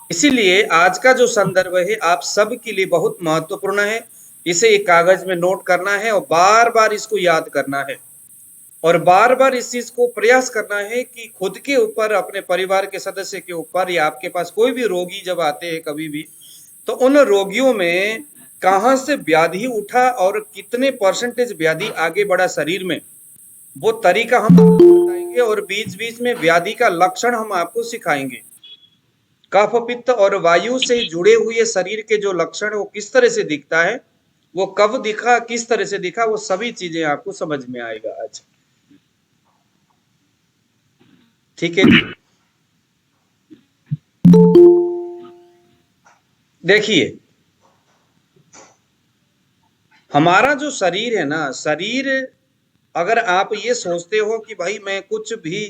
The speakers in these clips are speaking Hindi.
इसीलिए आज का जो संदर्भ है आप सब के लिए बहुत महत्वपूर्ण है। इसे एक कागज में नोट करना है और बार बार इसको याद करना है और बार बार इस चीज को प्रयास करना है कि खुद के ऊपर, अपने परिवार के सदस्य के ऊपर, या आपके पास कोई भी रोगी जब आते हैं कभी भी, तो उन रोगियों में कहां से व्याधि उठा और कितने परसेंटेज व्याधि आगे बढ़ा शरीर में, वो तरीका हम आपको बताएंगे और बीच बीच में व्याधि का लक्षण हम आपको सिखाएंगे। कफ, पित्त और वायु से जुड़े हुए शरीर के जो लक्षण वो किस तरह से दिखता है, वो कब दिखा, किस तरह से दिखा, वो सभी चीजें आपको समझ में आएगा आज। ठीक है जी। देखिए, हमारा जो शरीर है ना, शरीर, अगर आप ये सोचते हो कि भाई मैं कुछ भी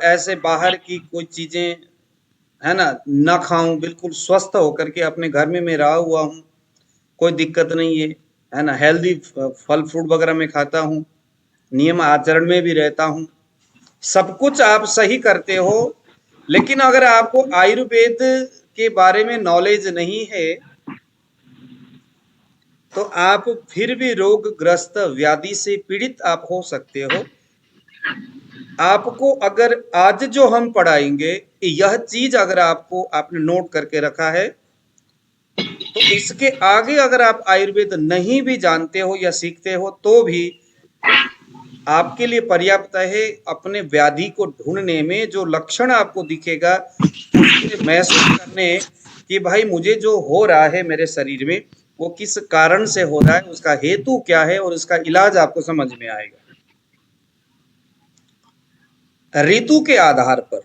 ऐसे बाहर की कोई चीजें, है ना, ना खाऊं, बिल्कुल स्वस्थ होकर के अपने घर में मैं रहा हुआ हूँ, कोई दिक्कत नहीं है ना, हेल्दी फल फ्रूट वगैरह में खाता हूँ, नियम आचरण में भी रहता हूँ, सब कुछ आप सही करते हो, लेकिन अगर आपको आयुर्वेद के बारे में नॉलेज नहीं है तो आप फिर भी रोगग्रस्त, व्याधि से पीड़ित आप हो सकते हो। आपको अगर आज जो हम पढ़ाएंगे यह चीज अगर आपको, आपने नोट करके रखा है, तो इसके आगे अगर आप आयुर्वेद नहीं भी जानते हो या सीखते हो तो भी आपके लिए पर्याप्त है। अपने व्याधि को ढूंढने में जो लक्षण आपको दिखेगा, उससे महसूस करने कि भाई मुझे जो हो रहा है मेरे शरीर में वो किस कारण से हो रहा है, उसका हेतु क्या है और उसका इलाज आपको समझ में आएगा। ऋतु के आधार पर,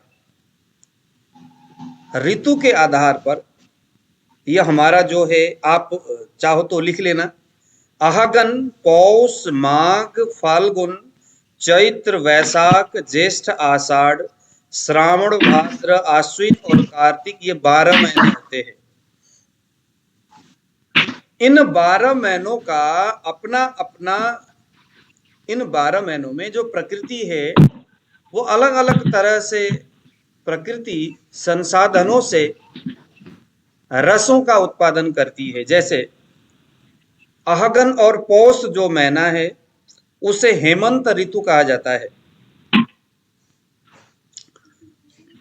ऋतु के आधार पर यह हमारा जो है, आप चाहो तो लिख लेना, अहगन, पौष, माघ, फाल्गुन, चैत्र, वैशाख, ज्येष्ठ, आषाढ़, श्रावण, भाद्र, आश्विन और कार्तिक, ये 12 महीने होते हैं। इन 12 महीनों का अपना अपना, इन 12 महीनों में जो प्रकृति है वो अलग अलग तरह से, प्रकृति संसाधनों से रसों का उत्पादन करती है। जैसे अहगन और पौष जो महीना है उसे हेमंत ऋतु कहा जाता है।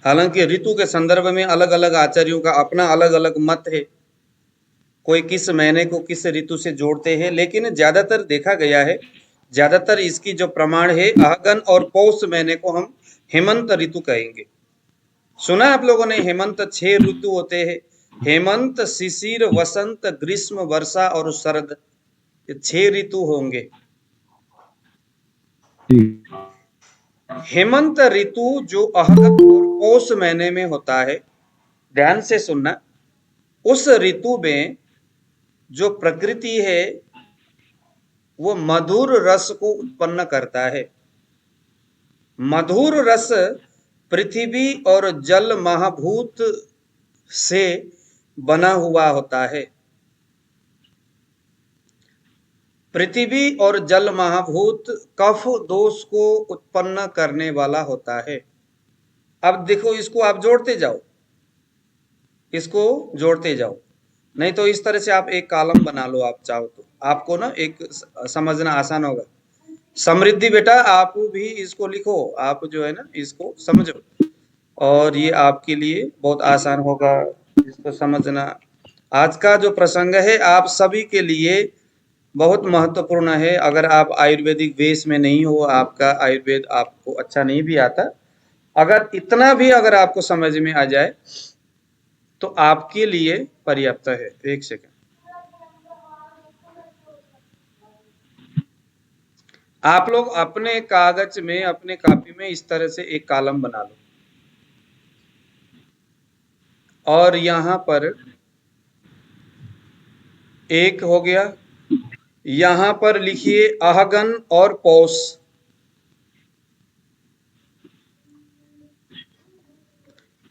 हालांकि ऋतु के संदर्भ में अलग अलग आचार्यों का अपना अलग अलग मत है, कोई किस महीने को किस ऋतु से जोड़ते हैं, लेकिन ज्यादातर देखा गया है, ज्यादातर इसकी जो प्रमाण है, अहगन और पौष महीने को हम हेमंत ऋतु कहेंगे। सुना आप लोगों ने, हेमंत 6 ऋतु होते हैं, हेमंत, शिशिर, वसंत, ग्रीष्म, वर्षा और शरद, ये 6 ऋतु होंगे। हेमंत ऋतु जो अहगन और पौष महीने में होता है, ध्यान से सुनना, उस ऋतु में जो प्रकृति है वो मधुर रस को उत्पन्न करता है। मधुर रस पृथ्वी और जल महाभूत से बना हुआ होता है। पृथ्वी और जल महाभूत कफ दोष को उत्पन्न करने वाला होता है। अब देखो, इसको आप जोड़ते जाओ, इसको जोड़ते जाओ, नहीं तो इस तरह से आप एक कॉलम बना लो, आप चाहो तो आपको ना एक समझना आसान होगा। समृद्धि बेटा, आप भी इसको लिखो, आप जो है ना इसको समझो, और ये आपके लिए बहुत आसान होगा इसको समझना। आज का जो प्रसंग है आप सभी के लिए बहुत महत्वपूर्ण है। अगर आप आयुर्वेदिक वेश में नहीं हो, आपका आयुर्वेद आपको अच्छा नहीं भी आता, अगर इतना भी अगर आपको समझ में आ जाए तो आपके लिए पर्याप्त है। एक सेकंड, आप लोग अपने कागज में, अपने कॉपी में इस तरह से एक कॉलम बना लो और यहां पर एक हो गया, यहां पर लिखिए अहगन और पौष।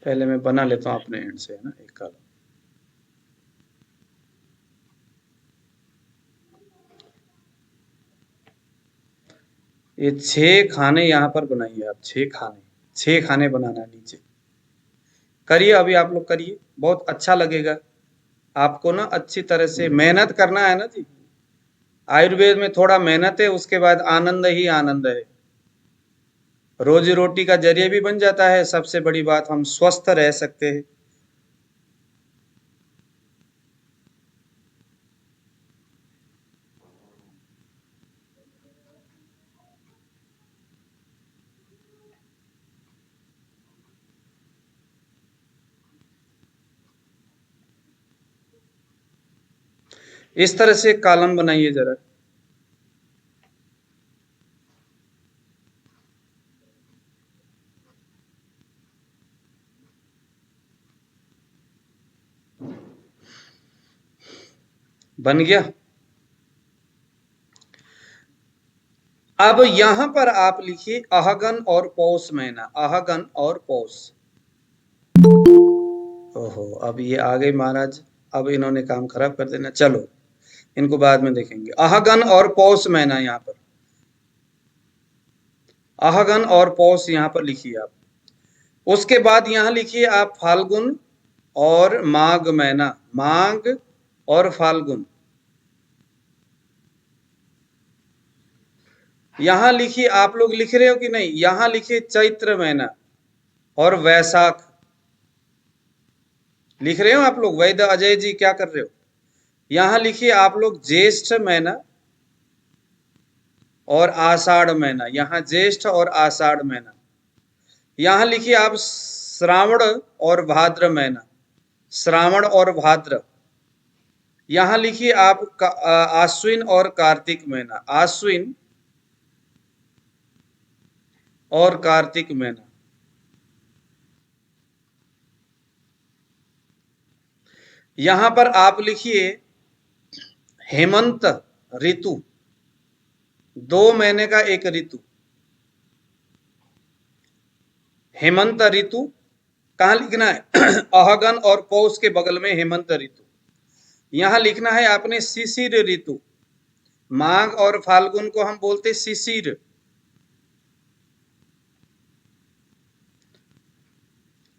पहले मैं बना लेता हूं अपने एंड से, है ना, एक कॉलम। ये 6 खाने यहां पर बनाइए आप, 6 खाने, 6 खाने बनाना नीचे। करिए, अभी आप लोग करिए, बहुत अच्छा लगेगा आपको ना। अच्छी तरह से मेहनत करना है ना जी। आयुर्वेद में थोड़ा मेहनत है, उसके बाद आनंद ही आनंद है। रोजी रोटी का जरिए भी बन जाता है, सबसे बड़ी बात हम स्वस्थ रह सकते हैं। इस तरह से कॉलम बनाइए जरा। बन गया। अब यहां पर आप लिखिए अहगन और पौष महीना, अहगन और पौष। ओहो, अब ये आ गए महाराज, अब इन्होंने काम खराब कर देना। चलो इनको बाद में देखेंगे। अहगन और पौष महीना, यहाँ पर अहगन और पौष यहाँ पर लिखिए आप। उसके बाद यहाँ लिखिए आप फाल्गुन और माघ महीना, माघ और फाल्गुन। यहां लिखिए, आप लोग लिख रहे हो कि नहीं, यहां लिखिए चैत्र महीना और वैशाख। लिख रहे हो आप लोग? वैद्य अजय जी क्या कर रहे हो? यहां लिखिए आप लोग ज्येष्ठ महीना और आषाढ़ महीना, यहां ज्येष्ठ और आषाढ़ महीना। यहां लिखिए आप श्रावण और भाद्र महीना, श्रावण और भाद्र। यहां लिखिए आप आश्विन और कार्तिक महीना, आश्विन और कार्तिक महीना। यहां पर आप लिखिए हेमंत ऋतु, 2 महीने का एक ऋतु, हेमंत ऋतु। कहां लिखना है? अहगन और पौष के बगल में हेमंत ऋतु। यहां लिखना है आपने शिशिर ऋतु। माघ और फाल्गुन को हम बोलते शिशिर।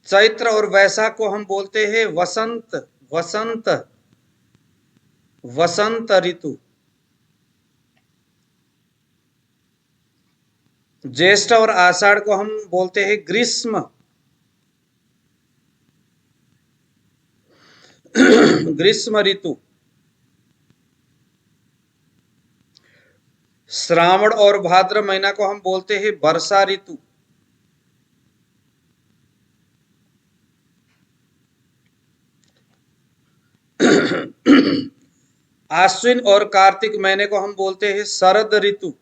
चैत्र और वैशाख को हम बोलते हैं वसंत, वसंत, वसंत ऋतु। ज्येष्ठ और आषाढ़ को हम बोलते हैं ग्रीष्म, ग्रीष्म ऋतु। श्रावण और भाद्र महीना को हम बोलते हैं वर्षा ऋतु। आश्विन और कार्तिक महीने को हम बोलते हैं शरद ऋतु।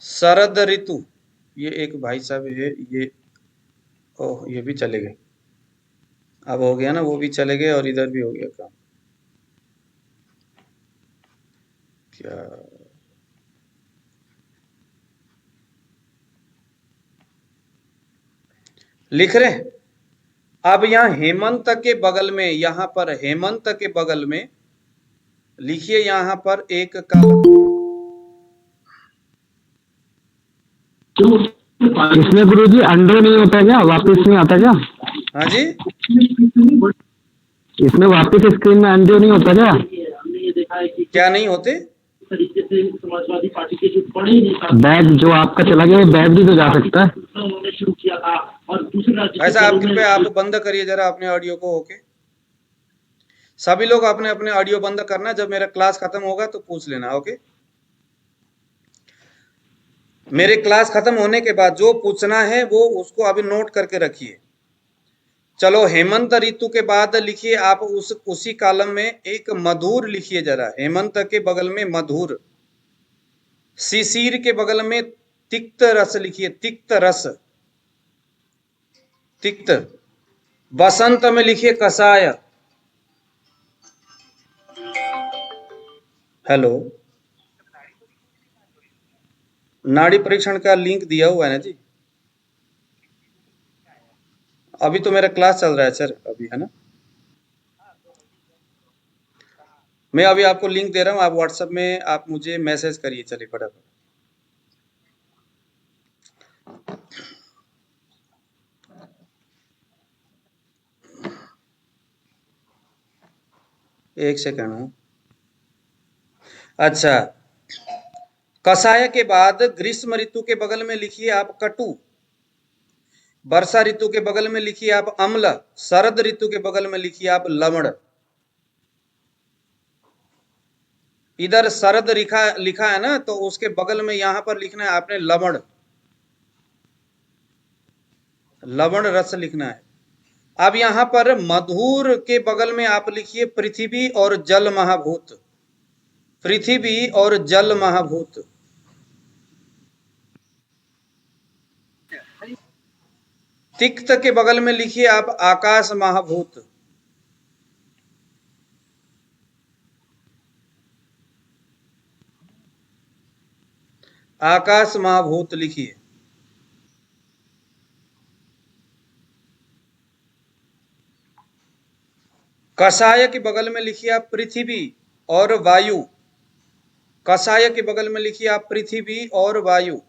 शरद ऋतु। ये एक भाई साहब है ये, ओह ये भी चले गए। अब हो गया ना, वो भी चले गए और इधर भी हो गया काम। क्या लिख रहे हैं? अब यहाँ हेमंत के बगल में, यहाँ पर हेमंत के बगल में लिखिए यहाँ पर एक कॉलम। इसमें गुरुजी अंडो नहीं होता क्या, वापस नहीं आता क्या? हाँ जी, इसमें वापस स्क्रीन में अंडो नहीं होता क्या? क्या नहीं होते? तरीके से समाजवादी पार्टी के जो बड़े नेता बैग जो आपका चला गया, बैग भी तो जा सकता है। उन्होंने शुरू किया था और दूसरे राज्य ऐसा आप कृपया आप बंद करिए जरा अपने ऑडियो को। ओके, सभी लोग अपने अपने ऑडियो बंद करना, जब मेरा क्लास खत्म होगा तो पूछ लेना। ओके, मेरे क्लास खत्म होने के बाद जो पूछना है वो उसको अभी नोट करके रखिए। चलो, हेमंत ऋतु के बाद लिखिए आप उसी कॉलम में एक मधुर लिखिए जरा। हेमंत के बगल में मधुर, शिशिर के बगल में तिक्त रस लिखिए, तिक्त रस, तिक्त। बसंत में लिखिए कषाय। हेलो, नाड़ी परीक्षण का लिंक दिया हुआ है ना जी। अभी तो मेरा क्लास चल रहा है सर, अभी है ना। मैं अभी आपको लिंक दे रहा हूँ, आप व्हाट्सएप में आप मुझे मैसेज करिए। चलिए फटाफट। एक सेकंड हूँ। अच्छा, कषाय के बाद ग्रीष्म ऋतु के बगल में लिखिए आप कटु, वर्षा ऋतु के बगल में लिखिए आप अम्ल, शरद ऋतु के बगल में लिखिए आप लवण। इधर शरद लिखा है ना, तो उसके बगल में यहां पर लिखना है आपने लवण, लवण रस लिखना है। अब यहां पर मधुर के बगल में आप लिखिए पृथ्वी और जल महाभूत, पृथ्वी और जल महाभूत। तिक्त के बगल में लिखिए आप आकाश महाभूत। आकाश महाभूत लिखिए। कषाय के बगल में लिखिए आप पृथ्वी और वायु, कषाय के बगल में लिखिए आप पृथ्वी और वायु।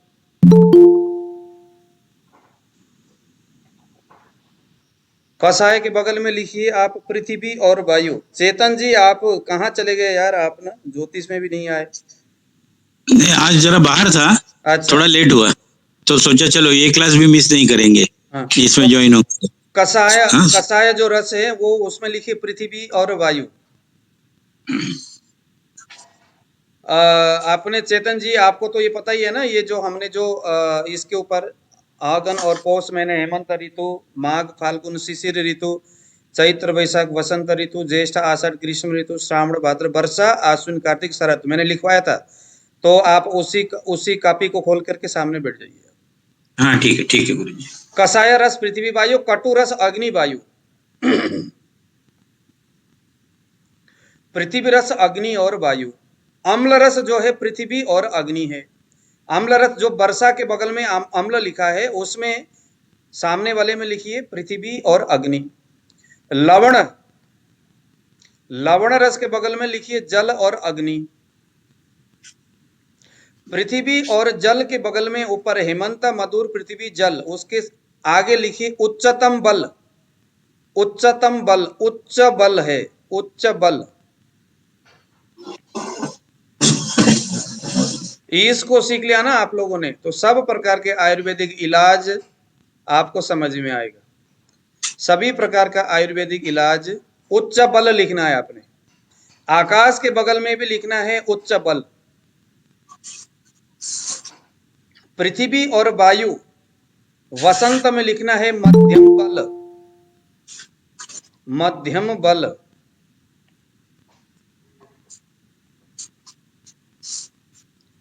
कषाय के बगल में लिखिए आप पृथ्वी और वायु। चेतन जी आप कहाँ चले गए यार, आप ना ज्योतिष में भी नहीं आए। आज जरा बाहर था। अच्छा, थोड़ा लेट हुआ तो सोचा चलो ये क्लास भी मिस नहीं करेंगे। हाँ। इसमें ज्वाइन हो। कषाय, हाँ? कषाय जो रस है वो उसमें लिखिए पृथ्वी और वायु। आपने चेतन जी, आपको तो ये पता ही है ना, ये जो हमने जो इसके ऊपर आगन और पौष महीने, हेमंत ऋतु, माघ फाल्गुन शिशिर ऋतु, चैत्र वैशाख वसंत ऋतु, ज्येष्ठ आषाढ़ ग्रीष्म ऋतु, श्रावण भाद्र वर्षा, आश्विन कार्तिक शरद मैंने लिखवाया था। तो आप उसी कॉपी को खोल करके सामने बैठ जाइए। हाँ ठीक है गुरु जी। कषाय रस पृथ्वी वायु, कटु रस अग्नि वायु। पृथ्वी रस अग्नि और वायु। अम्ल रस जो है पृथ्वी और अग्नि है। अम्ल रस जो वर्षा के बगल में अम्ल लिखा है उसमें सामने वाले में लिखिए पृथ्वी और अग्नि। लवण, लवण रस के बगल में लिखिए जल और अग्नि। पृथ्वी और जल के बगल में ऊपर हेमंत मधुर पृथ्वी जल, उसके आगे लिखिए उच्चतम बल, उच्चतम बल, उच्च बल है, उच्च बल। इसको सीख लिया ना आप लोगों ने तो सब प्रकार के आयुर्वेदिक इलाज आपको समझ में आएगा। सभी प्रकार का आयुर्वेदिक इलाज, उच्च बल लिखना है आपने। आकाश के बगल में भी लिखना है उच्च बल। पृथ्वी और वायु, वसंत में लिखना है मध्यम बल, मध्यम बल।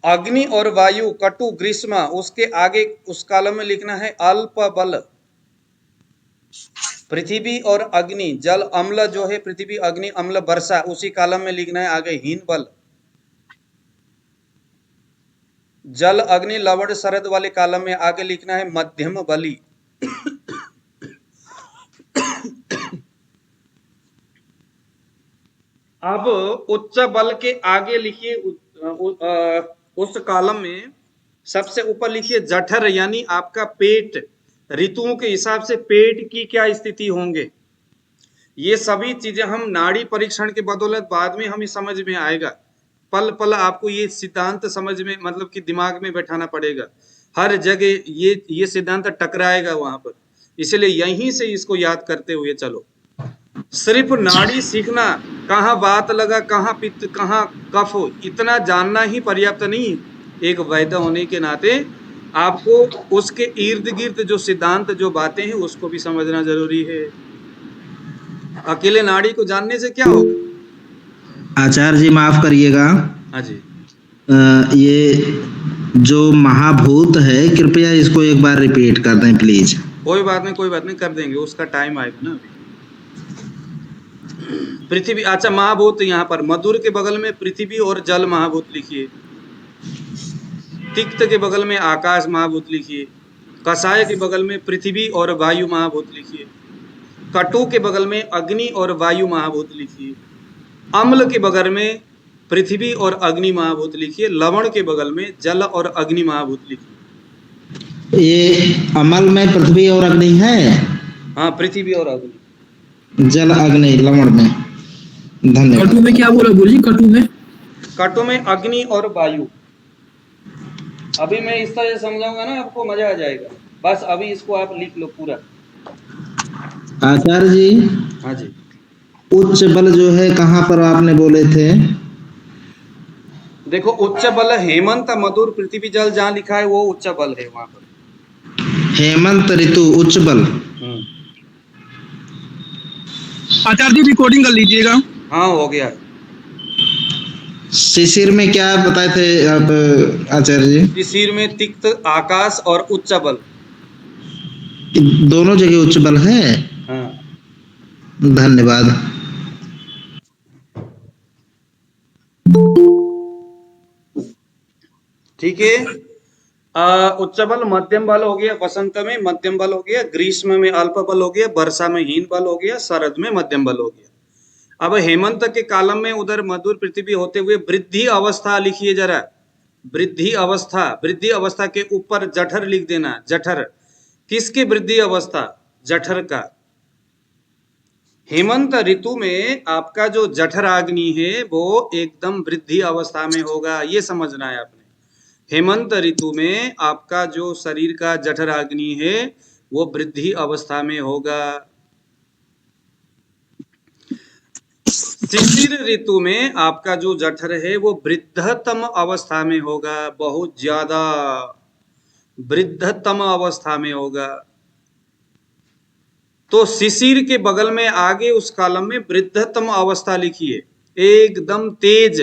अग्नि और वायु कटु ग्रीष्म, उसके आगे उस कालम में लिखना है अल्प बल। पृथ्वी और अग्नि जल अम्ल जो है पृथ्वी अग्नि अम्ल वर्षा, उसी कालम में लिखना है आगे हीन बल। जल अग्नि लवण शरद वाले कालम में आगे लिखना है मध्यम बली। अब उच्च बल के आगे लिखिए उस कॉलम में सबसे ऊपर लिखिए जठर, यानी आपका पेट। ऋतुओं के हिसाब से पेट की क्या स्थिति होंगे, ये सभी चीजें हम नाड़ी परीक्षण के बदौलत बाद में हमें समझ में आएगा। पल पल आपको ये सिद्धांत समझ में, मतलब कि दिमाग में बैठाना पड़ेगा। हर जगह ये सिद्धांत टकराएगा वहां पर, इसलिए यहीं से इसको याद करते हुए चलो। सिर्फ नाड़ी सीखना, कहाँ वात लगा, कहाँ पित्त, कहाँ कफ, इतना जानना ही पर्याप्त नहीं। एक वैद्य होने के नाते आपको उसके इर्द गिर्द जो सिद्धांत, जो बातें हैं, उसको भी समझना जरूरी है। अकेले नाड़ी को जानने से क्या होगा? आचार्य जी माफ करिएगा। हाँ जी। ये जो महाभूत है, कृपया इसको एक बार रिपीट कर दें प्लीज। कोई बात नहीं, कर देंगे, उसका टाइम आएगा ना। पृथ्वी, अच्छा महाभूत, यहाँ पर मधुर के बगल में पृथ्वी और जल महाभूत लिखिए। तिक्त के बगल में आकाश महाभूत लिखिए। कषाय के बगल में पृथ्वी और वायु महाभूत लिखिए। कटु के बगल में अग्नि और वायु महाभूत लिखिए। अम्ल के बगल में पृथ्वी और अग्नि महाभूत लिखिए। लवण के बगल में जल और अग्नि महाभूत लिखिए। ये अमल में पृथ्वी और अग्नि है। हाँ, पृथ्वी और अग्नि। जल अग्नि लवण में। धन्यवाद। कटु में क्या बोला, बोलिए कटु में। कटु में अग्नि और वायु। अभी मैं इस तरह से समझाऊंगा ना, आपको मजा आ जाएगा। बस अभी इसको आप लिख लो पूरा। आचार्य जी, हाँ जी, उच्च बल जो है कहाँ पर आपने बोले थे? देखो उच्च बल हेमंत मधुर पृथ्वी जल, जहाँ लिखा है वो उच्च बल है वहां पर। हेमंत ऋतु उच्च बल। आचार्य जी रिकॉर्डिंग कर लीजिएगा। हाँ हो गया। शिशिर में क्या बताए थे आप आचार्य जी? शिशिर में तिक्त आकाश और उच्च बल। दोनों जगह उच्च बल है। हाँ धन्यवाद। ठीक है। उच्च बल मध्यम बल हो गया, वसंत में मध्यम बल हो गया, ग्रीष्म में अल्प बल हो गया, वर्षा में हीन बल हो गया, शरद में मध्यम बल हो गया। अब हेमंत के कालम में उधर मधुर पृथ्वी होते हुए वृद्धि अवस्था लिखिए जरा। वृद्धि अवस्था, वृद्धि अवस्था के ऊपर जठर लिख देना। जठर किसकी वृद्धि अवस्था? जठर का। हेमंत ऋतु में आपका जो जठराग्नि है वो एकदम वृद्धि अवस्था में होगा, ये समझना है आपने। हेमंत ऋतु में आपका जो शरीर का जठराग्नि है वो वृद्धि अवस्था में होगा। शिशिर ऋतु में आपका जो जठर है वो वृद्धतम अवस्था में होगा, बहुत ज्यादा वृद्धतम अवस्था में होगा। तो शिशिर के बगल में आगे उस कॉलम में वृद्धतम अवस्था लिखिए, एकदम तेज।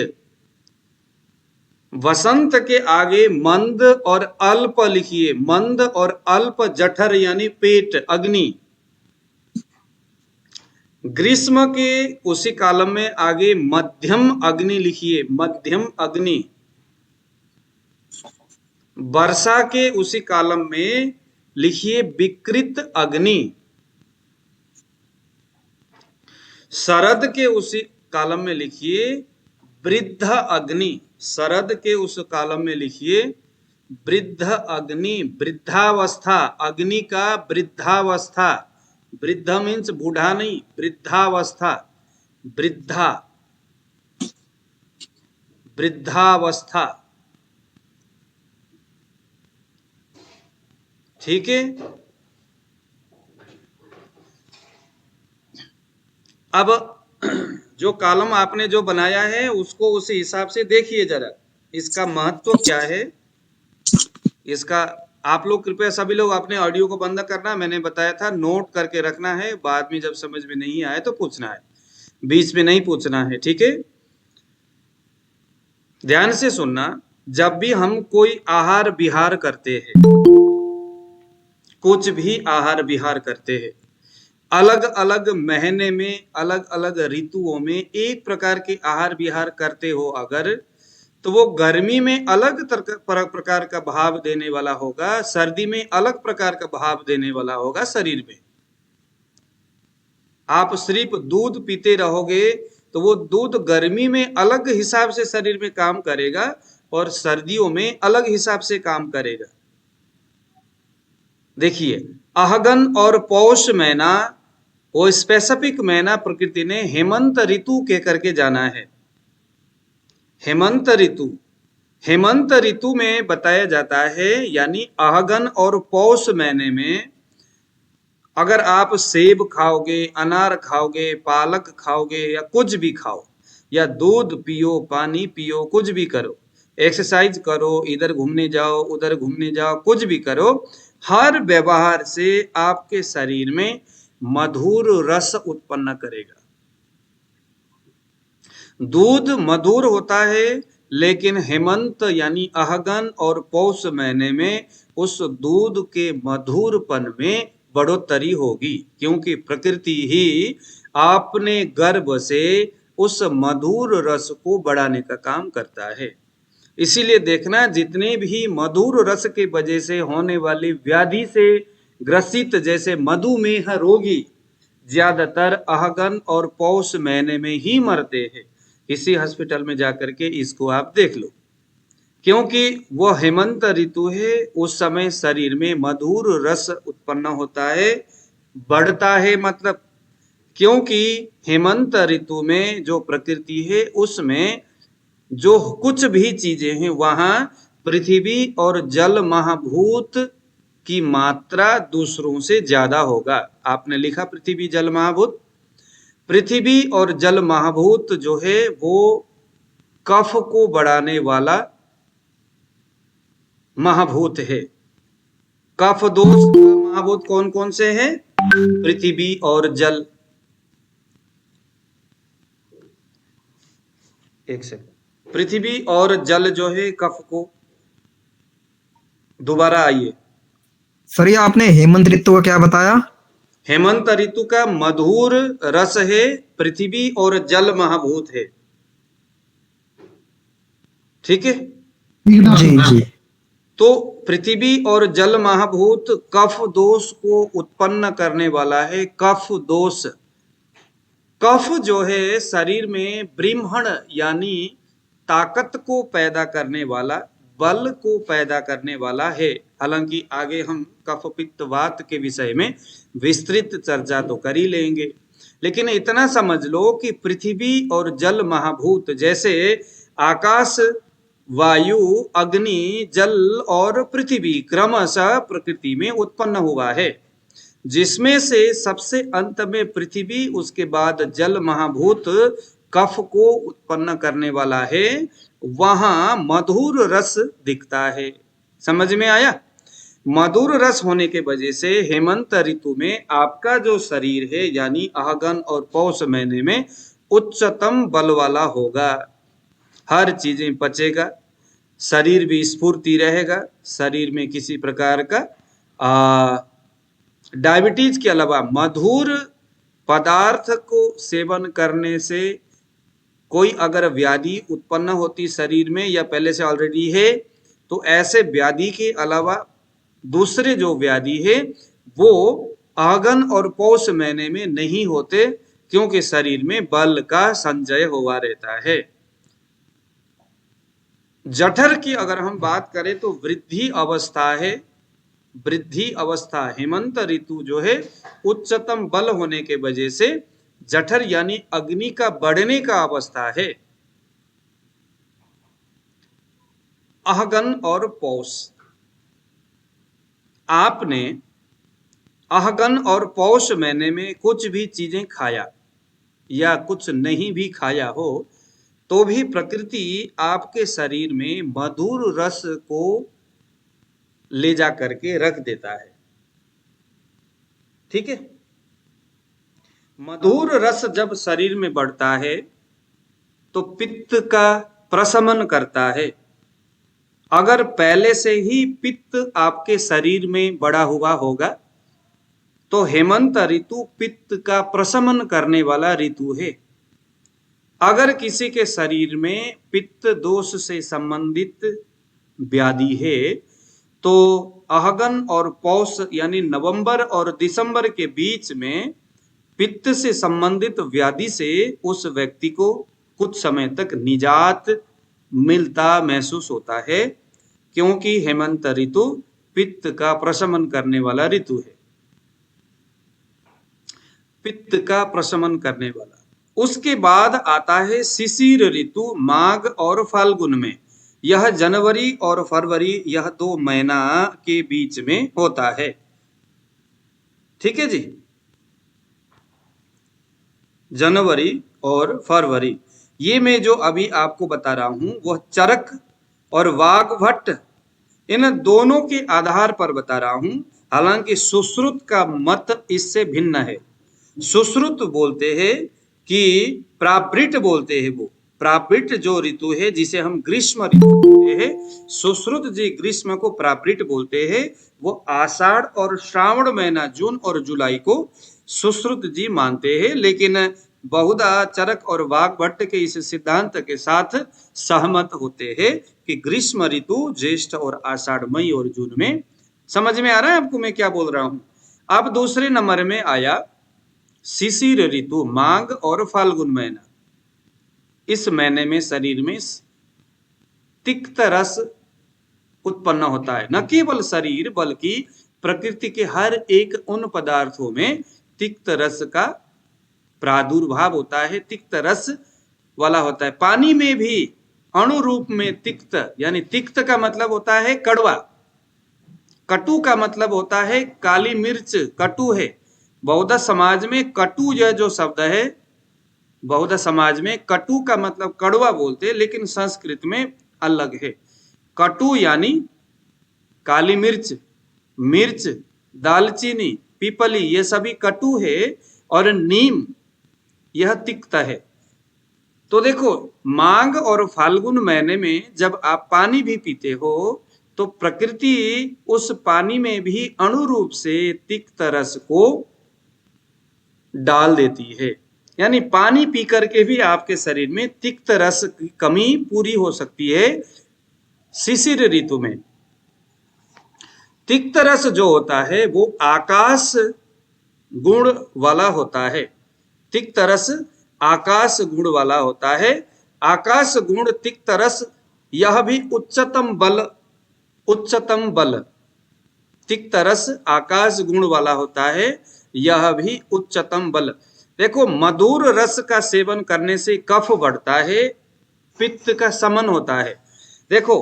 वसंत के आगे मंद और अल्प लिखिए, मंद और अल्प जठर यानी पेट अग्नि। ग्रीष्म के उसी कॉलम में आगे मध्यम अग्नि लिखिए, मध्यम अग्नि। वर्षा के उसी कॉलम में लिखिए विकृत अग्नि। शरद के उसी कॉलम में लिखिए वृद्ध अग्नि। शरद के उस कॉलम में लिखिए वृद्ध अग्नि, वृद्धावस्था, अग्नि का वृद्धावस्था। वृद्ध मीन्स बूढ़ा नहीं, वृद्धावस्था, वृद्धा, वृद्धावस्था। ठीक है। अब जो कॉलम आपने जो बनाया है उसको उसी हिसाब से देखिए जरा, इसका महत्व क्या है इसका। आप लोग कृपया सभी लोग अपने ऑडियो को बंद करना, मैंने बताया था नोट करके रखना है, बाद में जब समझ में नहीं आए तो पूछना है, बीच में नहीं पूछना है। ठीक है, ध्यान से सुनना। जब भी हम कोई आहार विहार करते हैं, कुछ भी आहार विहार करते हैं, अलग अलग महीने में अलग अलग ऋतुओं में एक प्रकार के आहार विहार करते हो अगर, तो वो गर्मी में अलग प्रकार का भाव देने वाला होगा, सर्दी में अलग प्रकार का भाव देने वाला होगा शरीर में। आप सिर्फ दूध पीते रहोगे तो वो दूध गर्मी में अलग हिसाब से शरीर में काम करेगा और सर्दियों में अलग हिसाब से काम करेगा। देखिए, अहगन और पौष महीना वो स्पेसिफिक महीना प्रकृति ने हेमंत ऋतु के करके जाना है। हेमंत ऋतु, हेमंत ऋतु में बताया जाता है, यानी अहगन और पौष महीने में अगर आप सेब खाओगे, अनार खाओगे, पालक खाओगे या कुछ भी खाओ, या दूध पियो, पानी पियो, कुछ भी करो, एक्सरसाइज करो, इधर घूमने जाओ, उधर घूमने जाओ, कुछ भी करो, हर व्यवहार से आपके शरीर में मधुर रस उत्पन्न करेगा। दूध मधुर होता है, लेकिन हेमंत यानी अहगन और पौष महीने में उस दूध के मधुरपन में बढ़ोतरी होगी, क्योंकि प्रकृति ही अपने गर्भ से उस मधुर रस को बढ़ाने का काम करता है। इसीलिए देखना, जितने भी मधुर रस के वजह से होने वाली व्याधि से ग्रसित, जैसे मधुमेह रोगी, ज्यादातर अहगन और पौष महीने में ही मरते हैं। किसी हॉस्पिटल में जाकर के इसको आप देख लो, क्योंकि वो हेमंत ऋतु है, उस समय शरीर में मधुर रस उत्पन्न होता है, बढ़ता है, मतलब क्योंकि हेमंत ऋतु में जो प्रकृति है उसमें जो कुछ भी चीजें हैं वहां पृथ्वी और जल महाभूत की मात्रा दूसरों से ज्यादा होगा। आपने लिखा पृथ्वी जल महाभूत। पृथ्वी और जल महाभूत जो है वो कफ को बढ़ाने वाला महाभूत है। कफ दोष का महाभूत कौन कौन से हैं? पृथ्वी और जल। एक सेकंड, पृथ्वी और जल जो है कफ को, दोबारा आइए। सर ये आपने हेमंत ऋतु का क्या बताया? हेमंत ऋतु का मधुर रस है, पृथ्वी और जल महाभूत है। ठीक है जी जी। तो पृथ्वी और जल महाभूत कफ दोष को उत्पन्न करने वाला है। कफ दोष, कफ जो है शरीर में ब्रह्मण यानी ताकत को पैदा करने वाला, बल को पैदा करने वाला है। हालांकि आगे हम कफ पित्त वात के विषय में विस्तृत चर्चा तो कर ही लेंगे, लेकिन इतना समझ लो कि पृथ्वी और जल महाभूत जैसे आकाश, वायु, अग्नि, जल और पृथ्वी क्रमशः प्रकृति में उत्पन्न हुआ है, जिसमें से सबसे अंत में पृथ्वी, उसके बाद जल महाभूत कफ को उत्पन्न करने वाला है, वहां मधुर रस दिखता है। समझ में आया? मधुर रस होने के वजह से हेमंत ऋतु में आपका जो शरीर है यानी अहगन और पौष महीने में उच्चतम बल वाला होगा। हर चीजें पचेगा, शरीर भी स्फूर्ति रहेगा, शरीर में किसी प्रकार का डायबिटीज के अलावा मधुर पदार्थ को सेवन करने से कोई अगर व्याधि उत्पन्न होती शरीर में या पहले से ऑलरेडी है, तो ऐसे व्याधि के अलावा दूसरे जो व्याधि है वो आगन और पौष महीने में नहीं होते, क्योंकि शरीर में बल का संचय हुआ रहता है। जठर की अगर हम बात करें तो वृद्धि अवस्था है। वृद्धि अवस्था हेमंत ऋतु जो है उच्चतम बल होने के वजह से जठर यानी अग्नि का बढ़ने का अवस्था है। अहगन और पौष, आपने अहगन और पौष महीने में कुछ भी चीजें खाया या कुछ नहीं भी खाया हो तो भी प्रकृति आपके शरीर में मधुर रस को ले जा करके रख देता है। ठीक है, मधुर रस जब शरीर में बढ़ता है तो पित्त का प्रशमन करता है। अगर पहले से ही पित्त आपके शरीर में बढ़ा हुआ होगा तो हेमंत ऋतु पित्त का प्रशमन करने वाला ऋतु है। अगर किसी के शरीर में पित्त दोष से संबंधित व्याधि है तो अहगन और पौष यानी नवंबर और दिसंबर के बीच में पित्त से संबंधित व्याधि से उस व्यक्ति को कुछ समय तक निजात मिलता महसूस होता है, क्योंकि हेमंत ऋतु पित्त का प्रशमन करने वाला ऋतु है। पित्त का प्रशमन करने वाला। उसके बाद आता है शिशिर ऋतु, माघ और फाल्गुन में। यह जनवरी और फरवरी, यह 2 महीना के बीच में होता है। ठीक है जी, जनवरी और फरवरी। ये मैं जो अभी आपको बता रहा हूं वह चरक और वाग्भट इन दोनों के आधार पर बता रहा हूं। हालांकि सुश्रुत का मत इससे भिन्न है। सुश्रुत बोलते हैं कि प्रापृट बोलते हैं, वो प्रापृट जो ऋतु है जिसे हम ग्रीष्म ऋतु बोलते हैं, सुश्रुत जी ग्रीष्म को प्रापृट बोलते हैं। वो आषाढ़ और श्रावण महीना जून और जुलाई को सुश्रुत जी मानते हैं, लेकिन बहुधा चरक और वाग्भट के इस सिद्धांत के साथ सहमत होते हैं कि ग्रीष्म ऋतु ज्येष्ठ और आषाढ़, मई और जून में। समझ में आ रहा है आपको मैं क्या बोल रहा हूं? अब दूसरे नंबर में आया शिशिर ऋतु, माघ और फाल्गुन महीना। इस महीने में शरीर में तिक्त रस उत्पन्न होता है। न केवल शरीर बल्कि प्रकृति के हर एक उन पदार्थों में तिक्त रस का प्रादुर्भाव होता है, तिक्त रस वाला होता है। पानी में भी अणु रूप में तिक्त, यानी तिक्त का मतलब होता है कड़वा, कटु का मतलब होता है काली मिर्च, कटु है। बौद्ध समाज में कटु यह जो शब्द है, बौद्ध समाज में कटु का मतलब कड़वा बोलते हैं, लेकिन संस्कृत में अलग है। कटु यानी काली मिर्च, मिर्च, दालचीनी, पीपली, ये सभी कटु है, और नीम यह तिक्त है। तो देखो, माघ और फाल्गुन महीने में जब आप पानी भी पीते हो तो प्रकृति उस पानी में भी अणु रूप से तिक्त रस को डाल देती है। यानी पानी पी करके भी आपके शरीर में तिक्त रस की कमी पूरी हो सकती है। शिशिर ऋतु में तिक्त रस जो होता है वो आकाश गुण वाला होता है। तिक्त रस आकाश गुण वाला होता है। आकाश गुण तिक्त रस, यह भी उच्चतम बल, उच्चतम बल। तिक्त रस आकाश गुण वाला होता है, यह भी उच्चतम बल। देखो, मधुर रस का सेवन करने से कफ बढ़ता है, पित्त का शमन होता है। देखो,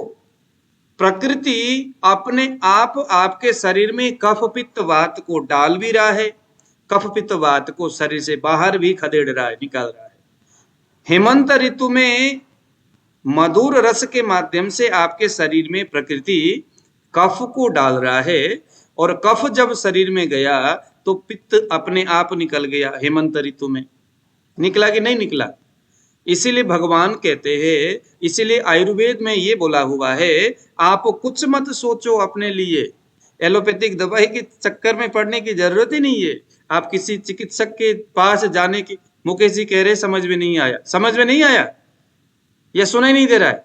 प्रकृति अपने आप आपके शरीर में कफ पित्त वात को डाल भी रहा है, कफ पित्त वात को शरीर से बाहर भी खदेड़ रहा है, निकाल रहा है। हेमंत ऋतु में मधुर रस के माध्यम से आपके शरीर में प्रकृति कफ को डाल रहा है, और कफ जब शरीर में गया तो पित्त अपने आप निकल गया। हेमंत ऋतु में निकला कि नहीं निकला? इसीलिए भगवान कहते हैं, इसीलिए आयुर्वेद में ये बोला हुआ है, आप कुछ मत सोचो अपने लिए। एलोपैथिक दवाई के चक्कर में पड़ने की जरूरत ही नहीं है। आप किसी चिकित्सक के पास जाने की, मुकेश जी कह रहे समझ में नहीं आया, समझ में नहीं आया, यह सुनाई नहीं दे रहा है?